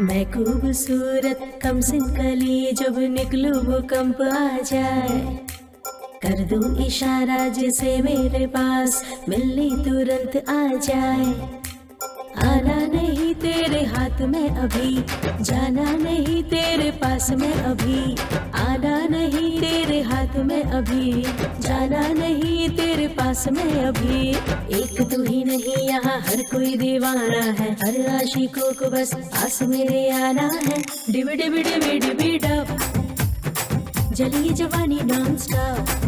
S9: मैं खूबसूरत कम सिन कली, जब निकलूं भूकंप आ जाए। कर दूं इशारा जिसे मेरे पास मिलने तुरंत आ जाए। आना नहीं तेरे हाथ में अभी, जाना नहीं तेरे पास में अभी। आना नहीं तेरे हाथ में अभी, जाना नहीं तेरे पास में अभी। एक तू ही नहीं यहाँ हर कोई दीवाना है, हर आशिकों को बस पास मेरे आना है। डिबी डिबी डिबी डिबी डब, जलिए जवानी नॉन स्टॉप।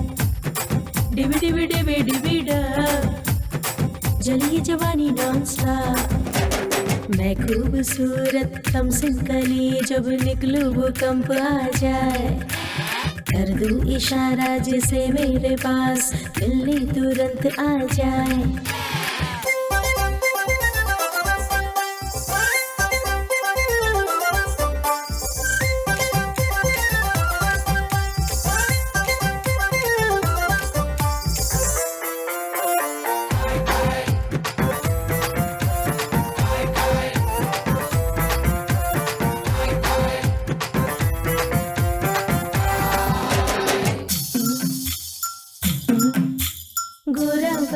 S9: डिबी डिबी डिबी डिबी डब, जलिए जवानी नॉन स्टॉप। मैं खूबसूरत कम सिन कली, जब निकलूं भूकंप आ जाए। कर दूं इशारा जिसे मेरे पास मिलने तुरंत आ जाए।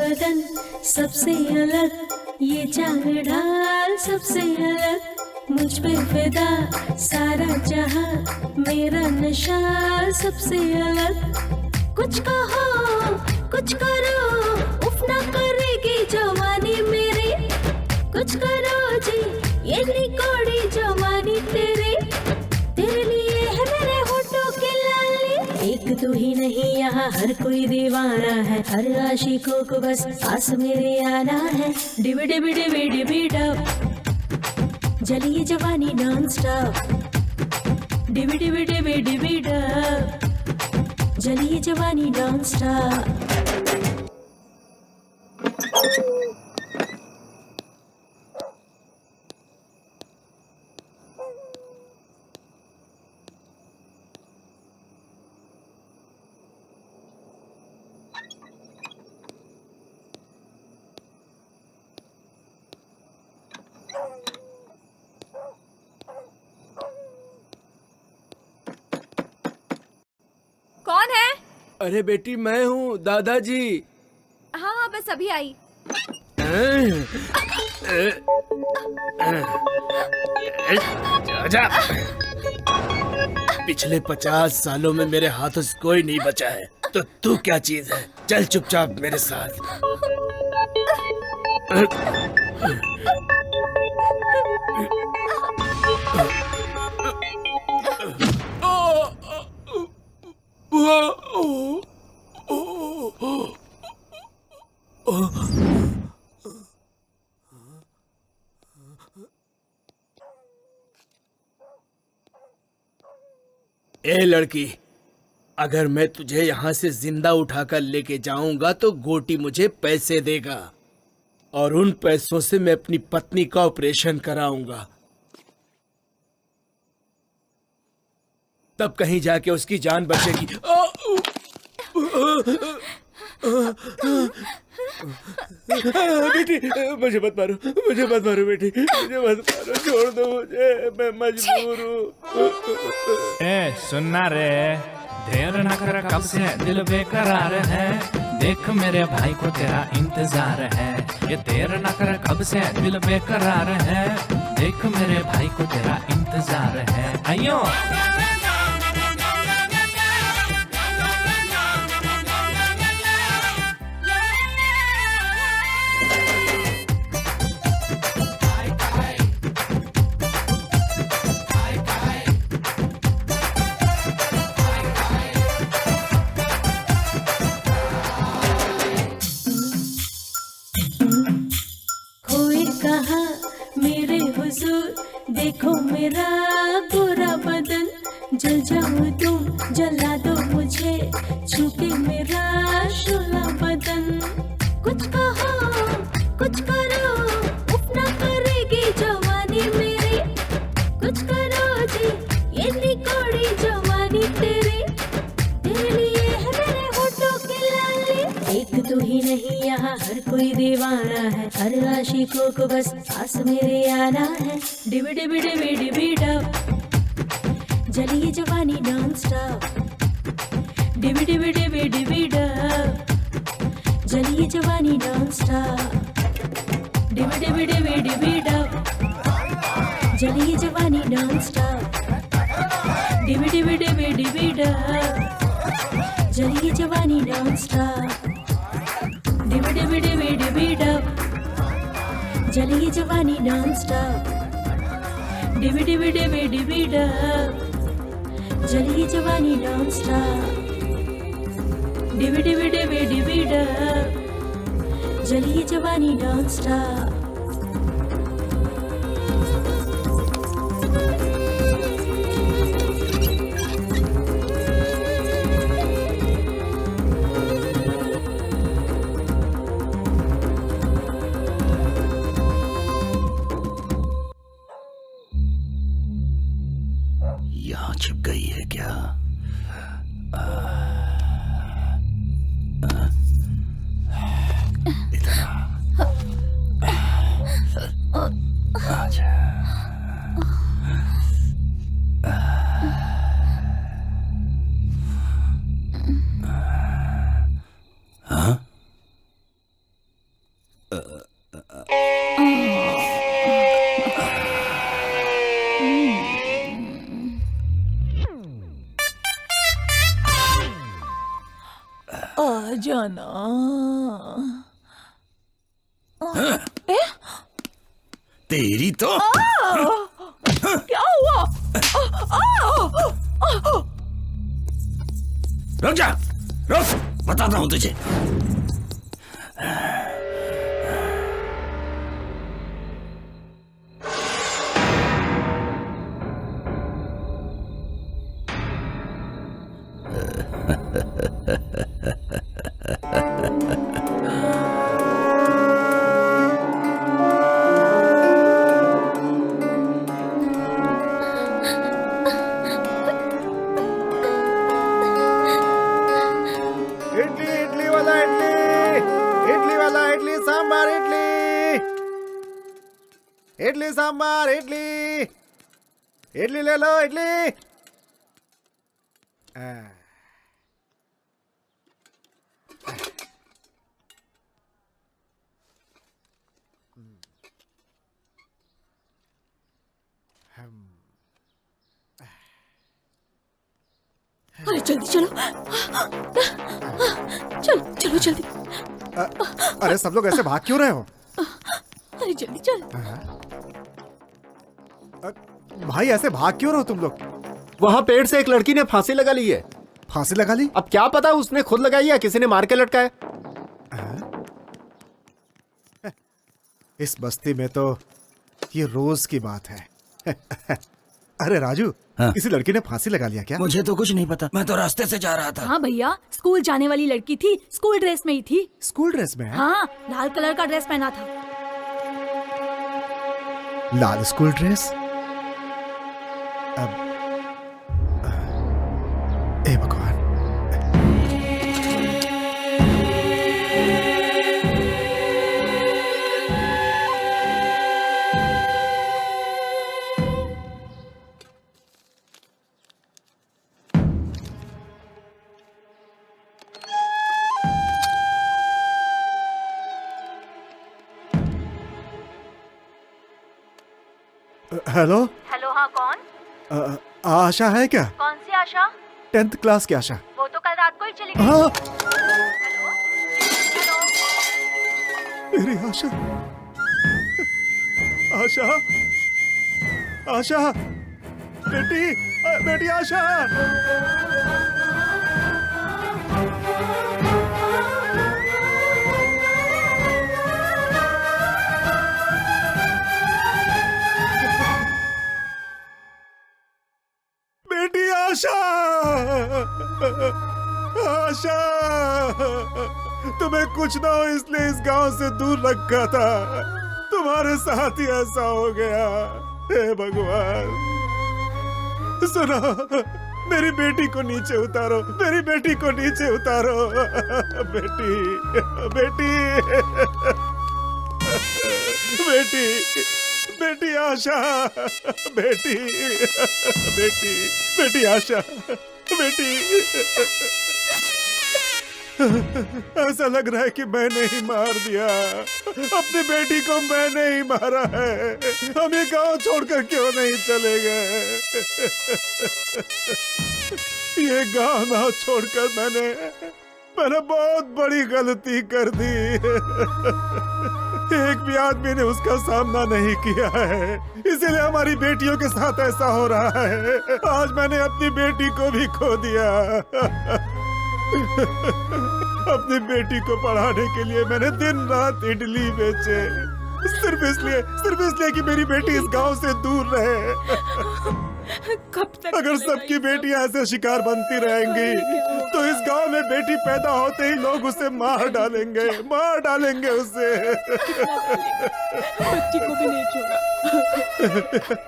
S9: बदन सबसे अलग, ये चाल ढाल सबसे अलग, मुझ पे फिदा सारा जहां, मेरा नशा सबसे अलग। कुछ कहो कुछ करो, उफ ना करेगी जवानी मेरी, कुछ करो जी ये निकोड़ी जवानी तेरे, तेरे लिए है मेरे होठों की लाली। एक तू ही नहीं यहाँ हर कोई दीवाना है, हर आशिकों को बस पास मेरे आना है। डिबी डिबी डिबी डिबी डब जलिए जवानी नॉन स्टॉप, डिबी डिबी डिबी डिबी डब जलिए जवानी नॉन स्टॉप।
S12: कौन है?
S3: अरे बेटी मैं हूँ दादाजी।
S12: हाँ हाँ बस अभी आई।
S3: जा। पिछले 50 सालों में मेरे हाथों से कोई नहीं बचा है, तो तू क्या चीज है? चल चुपचाप मेरे साथ। ए लड़की, अगर मैं तुझे यहाँ से जिंदा उठाकर लेके जाऊंगा तो गोटी मुझे पैसे देगा, और उन पैसों से मैं अपनी पत्नी का ऑपरेशन कराऊंगा। तब कहीं जाके उसकी जान बचेगी। बेटी मुझे मत मारो, मुझे मत मारो बेटी, मुझे मत मारो, छोड़ दो मुझे, मैं मजबूर हूँ।
S10: ए सुनना रे, देर न कर कब से दिल बेकरार है, देख मेरे भाई को तेरा इंतजार है। ये देर न कर कब से दिल बेकरार है, देख मेरे भाई को तेरा इंतजार है। आइयो
S9: देखो मेरा गोरा बदन, जल जाओ तुम जला दो मुझे, छूके मेरा शोला बदन। कुछ कहो कुछ करो, उफ ना करेगी जवानी मेरी, कुछ करो जी ये निकोड़ी जवानी तेरी, तेरे लिए है मेरे होठों की लाली। एक तू ही नहीं यहाँ हर कोई दीवाना है, हर आशिकों को बस पास मेरे आना है। डिबी डिबी डिबी डिबी डब जलिए जवानी नॉन स्टॉप, डिबी डिबी डिबी डिबी डब जलिए जवानी नॉन स्टॉप, डिबी डिबी डिबी डिबी डब जलिए जवानी नॉन स्टॉप, डिबी डिबी डिबी डिबी डब जलिए जवानी नॉन स्टॉप, डिबी डिबी डिबी डिबी डब जलिए जवानी नॉन स्टॉप, डिबी डिबी डिबी डिबी डब जलिए जवानी नॉन स्टॉप, डिबी डिबी डिबी डिबी डब जलिए जवानी नॉन स्टॉप।
S8: यहाँ छिप गई है क्या? इधर आजा। हाँ?
S1: ना।
S8: तेरी तो
S1: क्या हुआ?
S8: रुक जा, रुक, बताता हूं तुझे।
S6: इडली इडली वाला इडली, इडली वाला इडली सांबार इडली, इडली सांबार इडली, इडली ले लो इडली।
S1: अरे जल्दी चलो, चलो चलो जल्दी।
S6: अरे सब लोग ऐसे भाग क्यों रहे हो?
S1: अरे जल्दी चल।
S6: भाई ऐसे भाग क्यों रहे हो तुम लोग?
S11: वहाँ पेड़ से एक लड़की ने फांसी लगा ली है।
S6: फांसी लगा ली?
S11: अब क्या पता उसने खुद लगाई या किसी ने मार के लटकाया।
S6: इस बस्ती में तो ये रोज की बात है। अरे राजू,
S8: हाँ?
S6: किसी लड़की ने फांसी लगा लिया क्या?
S8: मुझे तो कुछ नहीं पता, मैं तो रास्ते से जा रहा था।
S1: हाँ भैया, स्कूल जाने वाली लड़की थी, स्कूल ड्रेस में ही थी।
S6: स्कूल ड्रेस में है?
S1: हाँ, लाल कलर का ड्रेस पहना था।
S6: लाल स्कूल ड्रेस? अब ए भगवान। हेलो
S1: हेलो, हाँ कौन?
S6: आशा है क्या?
S1: कौन सी आशा?
S6: 10th क्लास की आशा।
S1: वो तो कल रात को ही चली गई।
S6: हाँ,
S1: हेलो, हेलो।
S6: मेरी आशा, आशा, आशा, बेटी, बेटी आशा। बेटी आशा, आशा, तुम्हें कुछ ना हो इसलिए इस गांव से दूर रखा था, तुम्हारे साथ ही ऐसा हो गया। हे भगवान, सुनो, मेरी बेटी को नीचे उतारो, मेरी बेटी को नीचे उतारो। बेटी, बेटी, बेटी, बेटी आशा, बेटी, बेटी, बेटी आशा, बेटी। ऐसा लग रहा है कि मैंने ही मार दिया, अपनी बेटी को मैंने ही मारा है। हम ये गांव छोड़कर क्यों नहीं चले गए? ये गांव ना छोड़कर मैंने बहुत बड़ी गलती कर दी। एक भी आदमी ने उसका सामना नहीं किया है, इसीलिए हमारी बेटियों के साथ ऐसा हो रहा है। आज मैंने अपनी बेटी को भी खो दिया। अपनी बेटी को पढ़ाने के लिए मैंने दिन रात इडली बेचे, सिर्फ इसलिए कि मेरी बेटी इस गांव से दूर रहे।
S1: कब तक
S6: अगर सबकी बेटियां ऐसे शिकार बनती रहेंगी तो इस गांव में बेटी पैदा होते ही लोग उसे मार डालेंगे उसे।
S1: बच्ची को भी नहीं छोड़ा।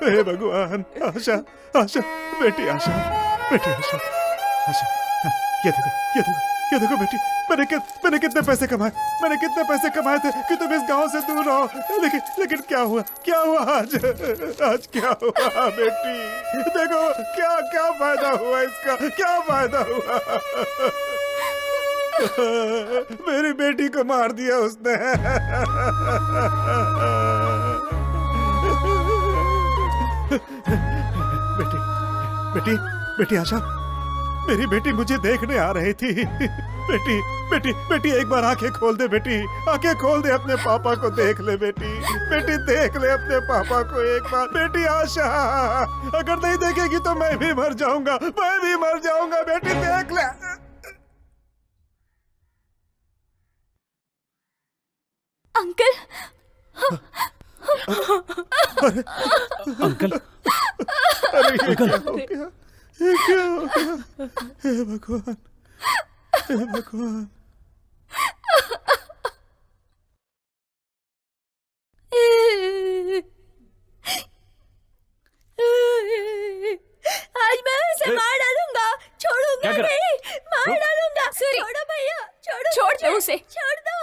S6: हे भगवान, आशा, आशा, बेटी आशा, बेटी आशा, आशा, ये देखो बेटी, मैंने कितने पैसे कमाए थे कि तुम इस गांव से दूर रहो। लेकिन क्या हुआ आज क्या हुआ बेटी? देखो क्या फायदा हुआ इसका, क्या फायदा हुआ? मेरी बेटी को मार दिया उसने। बेटी आशा, मेरी बेटी मुझे देखने आ रही थी। बेटी बेटी बेटी एक बार आंखें खोल दे बेटी, आंखें खोल दे, अपने पापा को देख ले बेटी, बेटी देख ले अपने पापा को एक बार। बेटी आशा, अगर नहीं देखेगी तो मैं भी मर जाऊंगा, मैं भी मर जाऊंगा। बेटी देख ले।
S12: अंकल,
S5: अंकल,
S6: अरे ये क्या हो गया? ये क्या हो गया? हे भगवान, हे भगवान।
S1: आज मैं उसे मार डालूंगा, छोड़ूंगा
S5: क्या कर-
S1: नहीं, मार डालूंगा। छोड़ो भैया, छोड़ो,
S12: छोड़ दो उसे।
S1: छोड़ दो।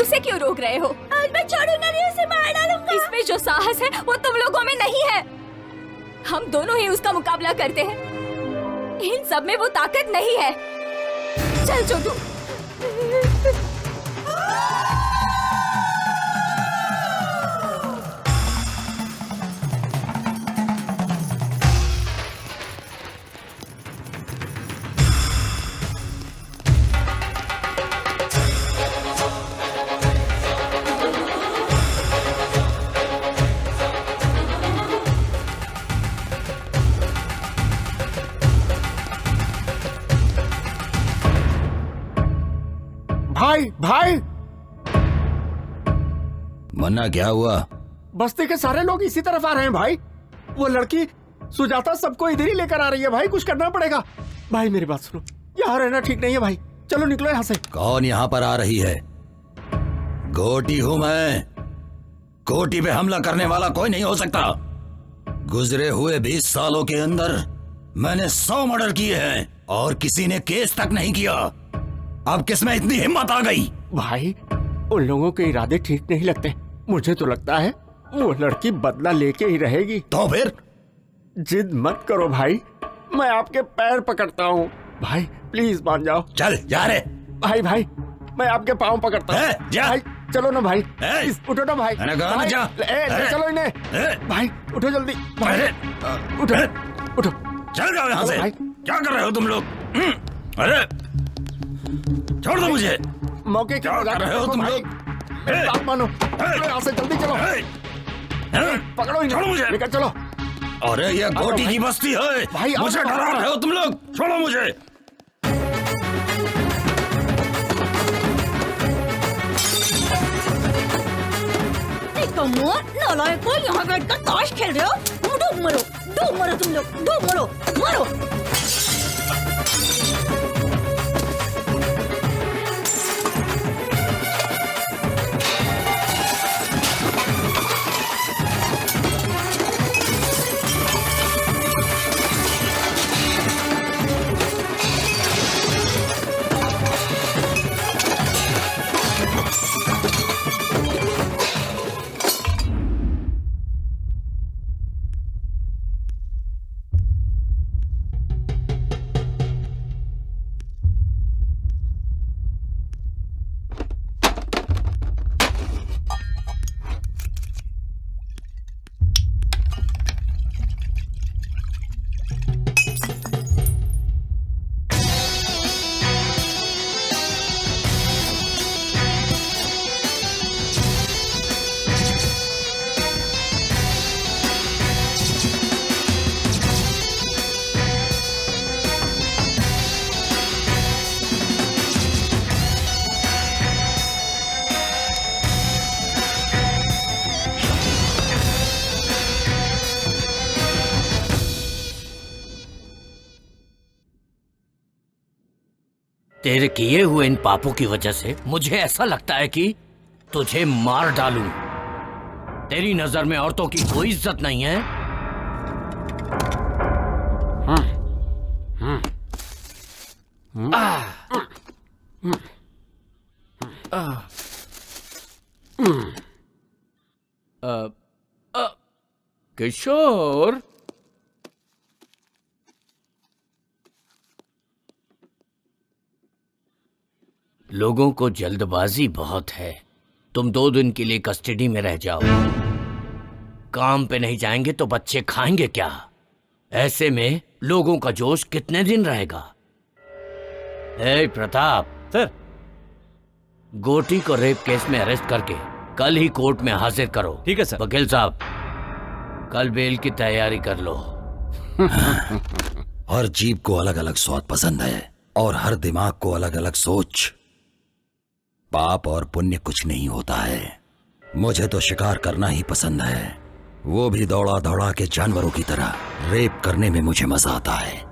S12: उसे क्यों रोक रहे हो?
S1: आज मैं छोड़ूंगा नहीं, उसे मार डालूंगा।
S12: इसमें जो साहस है वो तुम लोगों में नहीं है। हम दोनों ही उसका मुकाबला करते हैं। इन सब में वो ताकत नहीं है। चल छोटू।
S7: भाई भाई,
S8: मन्ना क्या हुआ?
S7: बस्ती के सारे लोग इसी तरफ आ रहे हैं भाई। वो लड़की सुजाता सबको इधर ही लेकर आ रही है भाई, कुछ करना पड़ेगा। भाई मेरी बात सुनो, यहाँ रहना ठीक नहीं है भाई, चलो निकलो यहाँ से।
S8: कौन यहाँ पर आ रही है? गोटी हूं मैं। गोटी पे हमला करने वाला कोई नहीं हो सकता। गुजरे हुए 20 सालों के अंदर मैंने 100 मर्डर किए हैं और किसी ने केस तक नहीं किया। अब किसमें इतनी हिम्मत आ गई?
S7: भाई उन लोगों के इरादे ठीक नहीं लगते। मुझे तो लगता है वो लड़की बदला लेके ही रहेगी।
S8: तो फिर?
S7: जिद मत करो भाई, मैं आपके पैर पकड़ता हूँ भाई, प्लीज मान जाओ।
S8: चल जा रे।
S7: भाई भाई, मैं आपके पाँव पकड़ता हूँ।
S8: जा।
S7: भाई चलो ना भाई,
S8: ए,
S7: प्लीज उठो ना भाई।
S8: मैंने कहा ना
S7: भाई,
S8: जा।
S7: ले चलो इन्हें। भाई उठो जल्दी भाई, उठो उठो।
S8: चल जाओ यहाँ से।
S7: भाई।
S8: क्या कर रहे हो तुम लोग? अरे छोड़ दो मुझे।
S7: मौके की
S8: क्या कर रहे हो तुम लोग?
S7: बात मानो, चलो यहाँ से जल्दी चलो। पकड़ो इन्हें,
S8: छोड़ो मुझे।
S7: लेकर चलो।
S8: अरे ये गोटी की बस्ती है
S7: भाई, आओ
S8: मुझे
S7: ना।
S8: डरा रहे हो तुम लोग। छोड़ो मुझे।
S1: नालायक को यहाँ बैठकर ताश खेल रहे हो। डूब मरो तुम लोग, डूब मरो, मरो।
S4: तेरे किए हुए इन पापों की वजह से मुझे ऐसा लगता है कि तुझे मार डालूं। तेरी नजर में औरतों की कोई इज्जत नहीं है। किशोर, लोगों को जल्दबाजी बहुत है। तुम 2 दिन के लिए कस्टडी में रह जाओ। काम पे नहीं जाएंगे तो बच्चे खाएंगे क्या? ऐसे में लोगों का जोश कितने दिन रहेगा? ए प्रताप
S5: सर।
S4: गोटी को रेप केस में अरेस्ट करके कल ही कोर्ट में हाजिर करो।
S5: ठीक है सर।
S4: वकील साहब, कल बेल की तैयारी कर लो।
S8: हर जीभ को अलग अलग स्वाद पसंद है और हर दिमाग को अलग अलग सोच। पाप और पुण्य कुछ नहीं होता है। मुझे तो शिकार करना ही पसंद है, वो भी दौड़ा दौड़ा के जानवरों की तरह। रेप करने में मुझे मजा आता है।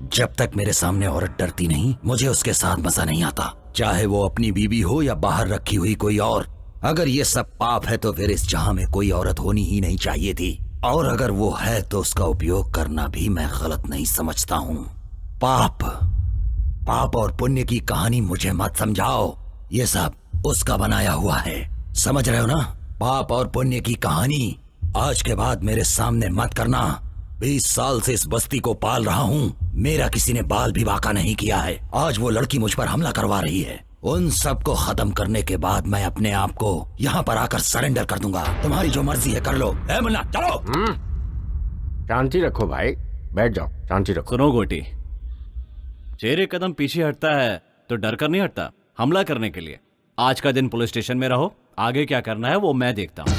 S8: जब तक मेरे सामने औरत डरती नहीं, मुझे उसके साथ मजा नहीं आता, चाहे वो अपनी बीवी हो या बाहर रखी हुई कोई और। अगर ये सब पाप है तो फिर इस जहां में कोई औरत होनी ही नहीं चाहिए थी, और अगर वो है तो उसका उपयोग करना भी मैं गलत नहीं समझता हूँ। पाप और पुण्य की कहानी मुझे मत समझाओ, ये सब उसका बनाया हुआ है। समझ रहे हो ना? पाप और पुण्य की कहानी आज के बाद मेरे सामने मत करना। 20 साल से इस बस्ती को पाल रहा हूँ, मेरा किसी ने बाल भी बांका नहीं किया है। आज वो लड़की मुझ पर हमला करवा रही है। उन सब को खत्म करने के बाद मैं अपने आप को यहाँ पर आकर सरेंडर कर दूंगा। तुम्हारी जो मर्जी है कर लो। ए मुन्ना चलो।
S7: शांति रखो भाई, बैठ जाओ, शांति रखो।
S5: सुनो गोटी, शेर एक कदम पीछे हटता है तो डर कर नहीं हटता, हमला करने के लिए। आज का दिन पुलिस स्टेशन में रहो, आगे क्या करना है वो मैं देखता हूँ।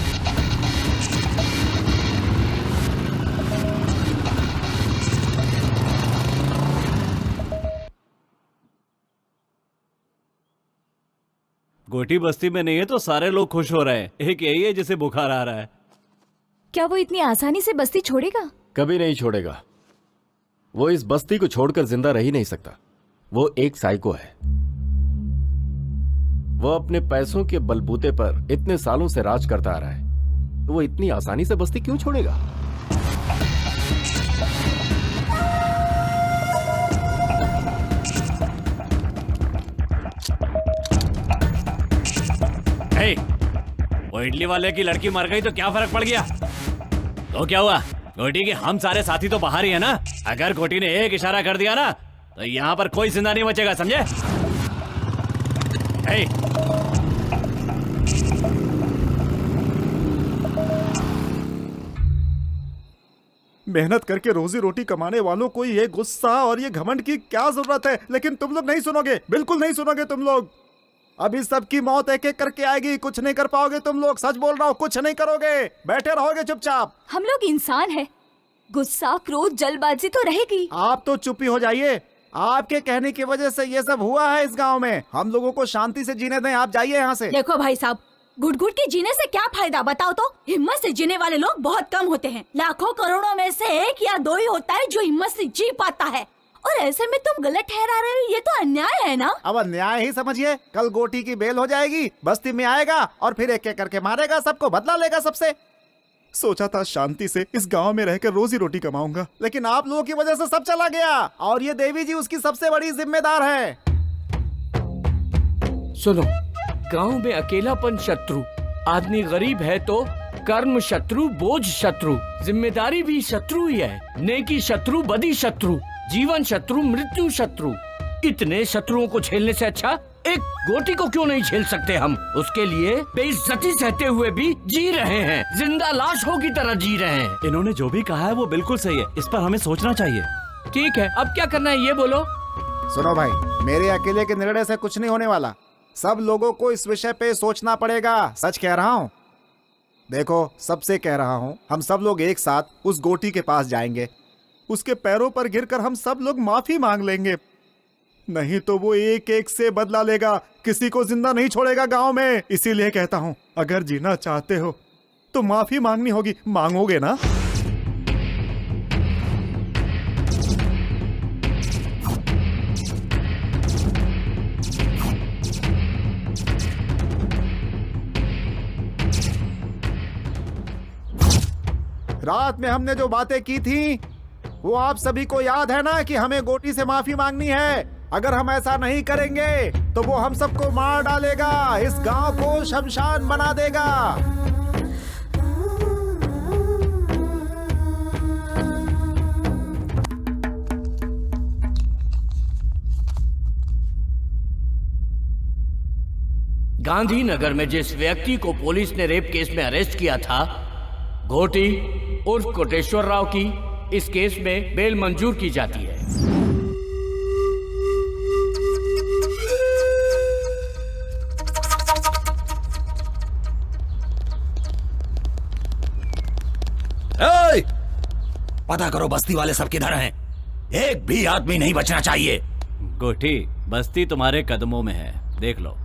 S5: गोटी बस्ती में नहीं है तो सारे लोग खुश हो रहे हैं। एक यही है जिसे बुखार आ रहा है।
S12: क्या वो इतनी आसानी से बस्ती छोड़ेगा?
S11: कभी नहीं छोड़ेगा। वो इस बस्ती को छोड़कर जिंदा रह ही नहीं सकता। वो एक साइको है। वो अपने पैसों के बलबूते पर इतने सालों से राज करता आ रहा है, तो वो इतनी आसानी से बस्ती क्यों छोड़ेगा?
S5: हे, वो इडली वाले की लड़की मर गई तो क्या फर्क पड़ गया? तो क्या हुआ? गोटी के हम सारे साथी तो बाहर ही है ना। अगर गोटी ने एक इशारा कर दिया ना तो यहाँ पर कोई जिंदा नहीं बचेगा, समझे? हे,
S6: मेहनत करके रोजी रोटी कमाने वालों को ये गुस्सा और ये घमंड की क्या जरूरत है? लेकिन तुम लोग नहीं सुनोगे, बिल्कुल नहीं सुनोगे तुम लोग। अभी सबकी मौत एक एक करके आएगी, कुछ नहीं कर पाओगे तुम लोग। सच बोल रहा हूँ, कुछ नहीं करोगे, बैठे रहोगे चुपचाप।
S12: हम लोग इंसान हैं, गुस्सा, क्रोध, जल्दबाजी तो रहेगी।
S6: आप तो चुप ही हो जाइए। आपके कहने की वजह से ये सब हुआ है इस गांव में। हम लोगों को शांति से जीने दें, आप जाइए यहाँ से।
S1: देखो भाई साहब, घुट घुट के जीने से क्या फायदा बताओ तो? हिम्मत से जीने वाले लोग बहुत कम होते हैं। लाखों करोड़ों में से 1 या 2 ही होता है जो हिम्मत से जी पाता है। और ऐसे में तुम गलत ठहरा रहे हो, ये तो अन्याय है ना?
S6: अब अन्याय ही समझिए। कल गोटी की बेल हो जाएगी, बस्ती में आएगा और फिर एक एक करके मारेगा सबको, बदला लेगा सबसे। सोचा था शांति से इस गांव में रहकर रोजी रोटी कमाऊंगा, लेकिन आप लोगों की वजह से सब चला गया। और ये देवी जी उसकी सबसे बड़ी जिम्मेदार है।
S4: सुनो, गांव में अकेलापन शत्रु, आदमी गरीब है तो कर्म शत्रु, बोझ शत्रु, जिम्मेदारी भी शत्रु ही है। नेकी शत्रु, बदी शत्रु, जीवन शत्रु, मृत्यु शत्रु। इतने शत्रुओं को झेलने से अच्छा एक गोटी को क्यों नहीं झेल सकते हम? उसके लिए बेइज्जती सहते हुए भी जी रहे हैं, जिंदा लाशों की तरह जी रहे हैं।
S5: इन्होंने जो भी कहा है वो बिल्कुल सही है, इस पर हमें सोचना चाहिए।
S4: ठीक है, अब क्या करना है ये बोलो।
S6: सुनो भाई, मेरे अकेले के निर्णय से कुछ नहीं होने वाला। सब लोगों को इस विषय पे सोचना पड़ेगा। सच कह रहा हूँ। देखो, सबसे कह रहा हूँ, हम सब लोग एक साथ उस गोटी के पास जाएंगे। उसके पैरों पर गिरकर हम सब लोग माफी मांग लेंगे। नहीं तो वो एक एक से बदला लेगा, किसी को जिंदा नहीं छोड़ेगा गांव में। इसीलिए कहता हूँ, अगर जीना चाहते हो तो माफी मांगनी होगी। मांगोगे ना? रात में हमने जो बातें की थी वो आप सभी को याद है ना, कि हमें गोटी से माफी मांगनी है। अगर हम ऐसा नहीं करेंगे तो वो हम सबको मार डालेगा, इस गांव को शमशान बना देगा।
S4: गांधीनगर में जिस व्यक्ति को पुलिस ने रेप केस में अरेस्ट किया था, घोटी उर्फ कोटेश्वर राव की इस केस में बेल मंजूर की जाती है।
S8: ए! पता करो बस्ती वाले सब किधर हैं। एक भी आदमी नहीं बचना चाहिए।
S5: गोटी, बस्ती तुम्हारे कदमों में है, देख लो।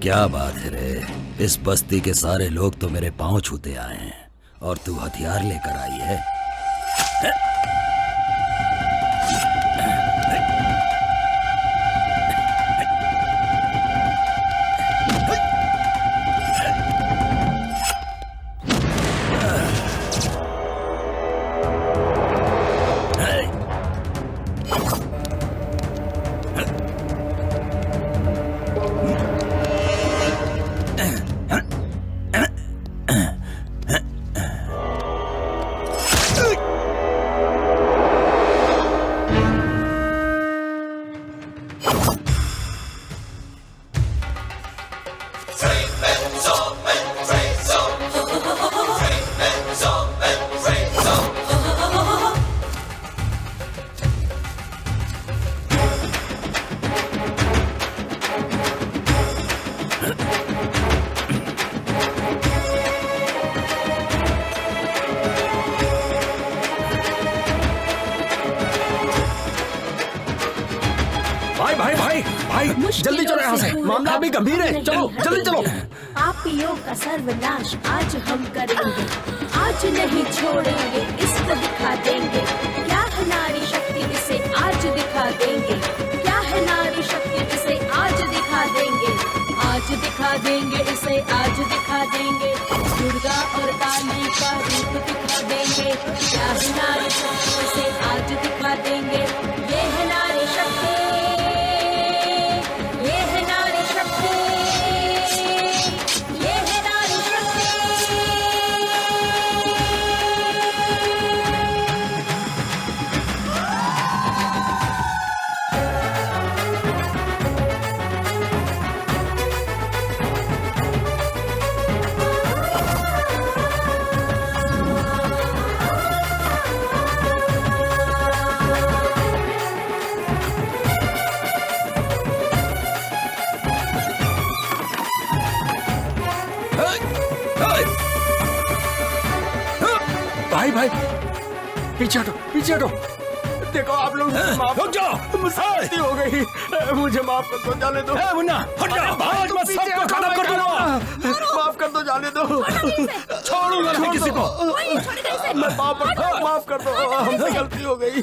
S8: क्या बात है रे, इस बस्ती के सारे लोग तो मेरे पांव छूते आए हैं और तू हथियार लेकर आई है।
S11: जल्दी चलो यहाँ से, मामला अभी गंभीर है। चलो जल्दी चलो।
S9: पापियों का सर्वनाश आज हम करेंगे, आज नहीं छोड़ेंगे, इसको दिखा देंगे। क्या है नारी शक्ति, इसे आज दिखा देंगे। क्या है नारी शक्ति, इसे आज दिखा देंगे। आज दिखा देंगे, इसे आज दिखा देंगे। दुर्गा और काली का रूप दिखा देंगे। क्या है नारी शक्ति, इसे आज दिखा देंगे। ये है नारी शक्ति, ये है नारी शक्ति, ये है नारी शक्ति।
S11: भाई भाई पीछे हटो, पीछे हटो। देखो आप लोग माफ
S8: रुक जाओ।
S11: मुझसे गलती हो गई, मुझे माफ कर दो, जाने दो।
S8: मुन्ना हट जा, आज मैं सबको खत्म कर दूंगा।
S11: माफ कर दो, जाने दो।
S8: छोड़ूंगा नहीं किसी को।
S11: मैं माफ कर दो, हमसे गलती हो गई।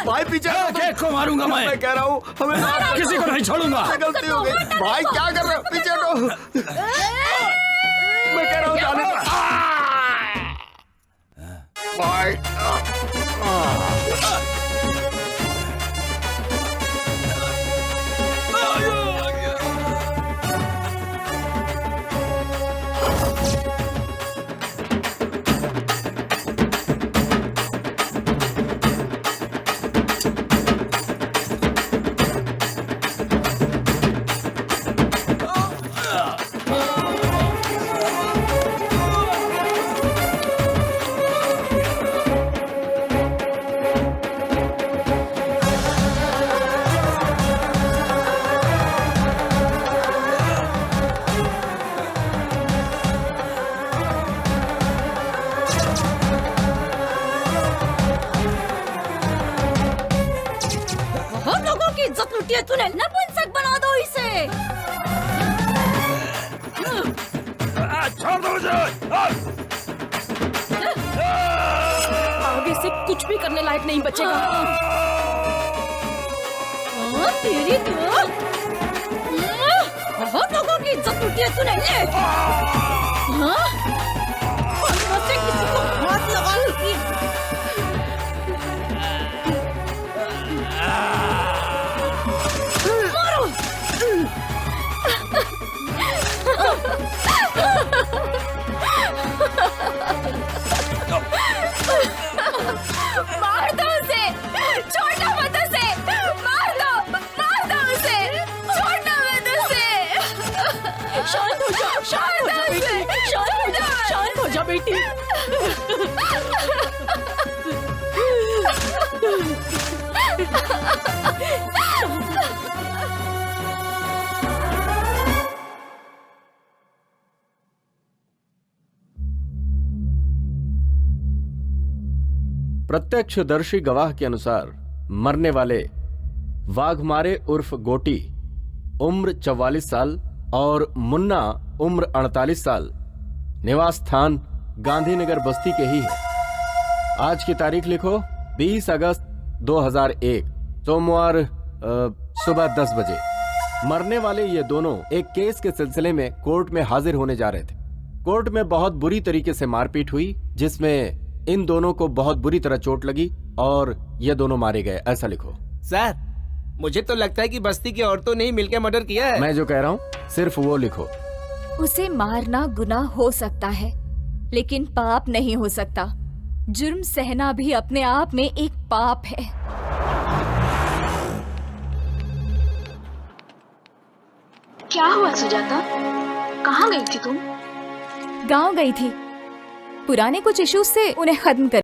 S11: भाई पीछे
S8: केक को मारूंगा मैं
S11: कह रहा हूँ, हमें
S8: किसी को नहीं छोड़ूंगा।
S11: गलती हो गई। भाई क्या कर रहे हो, पीछे हटो। मैं कह रहा हूँ जाने दो। भाई
S1: हम लोगों की इज्जत लुटी है तूने, नपुंसक बना दो इसे।
S8: छोड़ दो मुझे।
S1: आगे से कुछ भी करने लायक नहीं बचेगा। तेरी तो हम लोगों की इज्जत लुटी है तूने। किसी को हाथ लगा लगी।
S12: बेटी।
S11: प्रत्यक्षदर्शी गवाह के अनुसार मरने वाले वाघमारे उर्फ गोटी उम्र 44 साल और मुन्ना उम्र 48 साल निवास स्थान गांधीनगर बस्ती के ही है। आज की तारीख लिखो 20 अगस्त 2001 सोमवार सुबह 10 बजे। मरने वाले ये दोनों एक केस के सिलसिले में कोर्ट में हाजिर होने जा रहे थे। कोर्ट में बहुत बुरी तरीके से मारपीट हुई जिसमें इन दोनों को बहुत बुरी तरह चोट लगी और ये दोनों मारे गए, ऐसा लिखो।
S3: सर मुझे तो लगता है कि बस्ती की औरतों ने ही मिलकर मर्डर किया है।
S11: मैं जो कह रहा हूँ सिर्फ वो लिखो।
S12: उसे मारना गुनाह हो सकता है लेकिन पाप नहीं हो सकता। जुर्म सहना भी अपने आप में एक पाप है।
S1: क्या हुआ सुजाता, कहाँ गई थी तुम?
S12: गांव गई थी, पुराने कुछ इश्यूज से उन्हें खत्म कर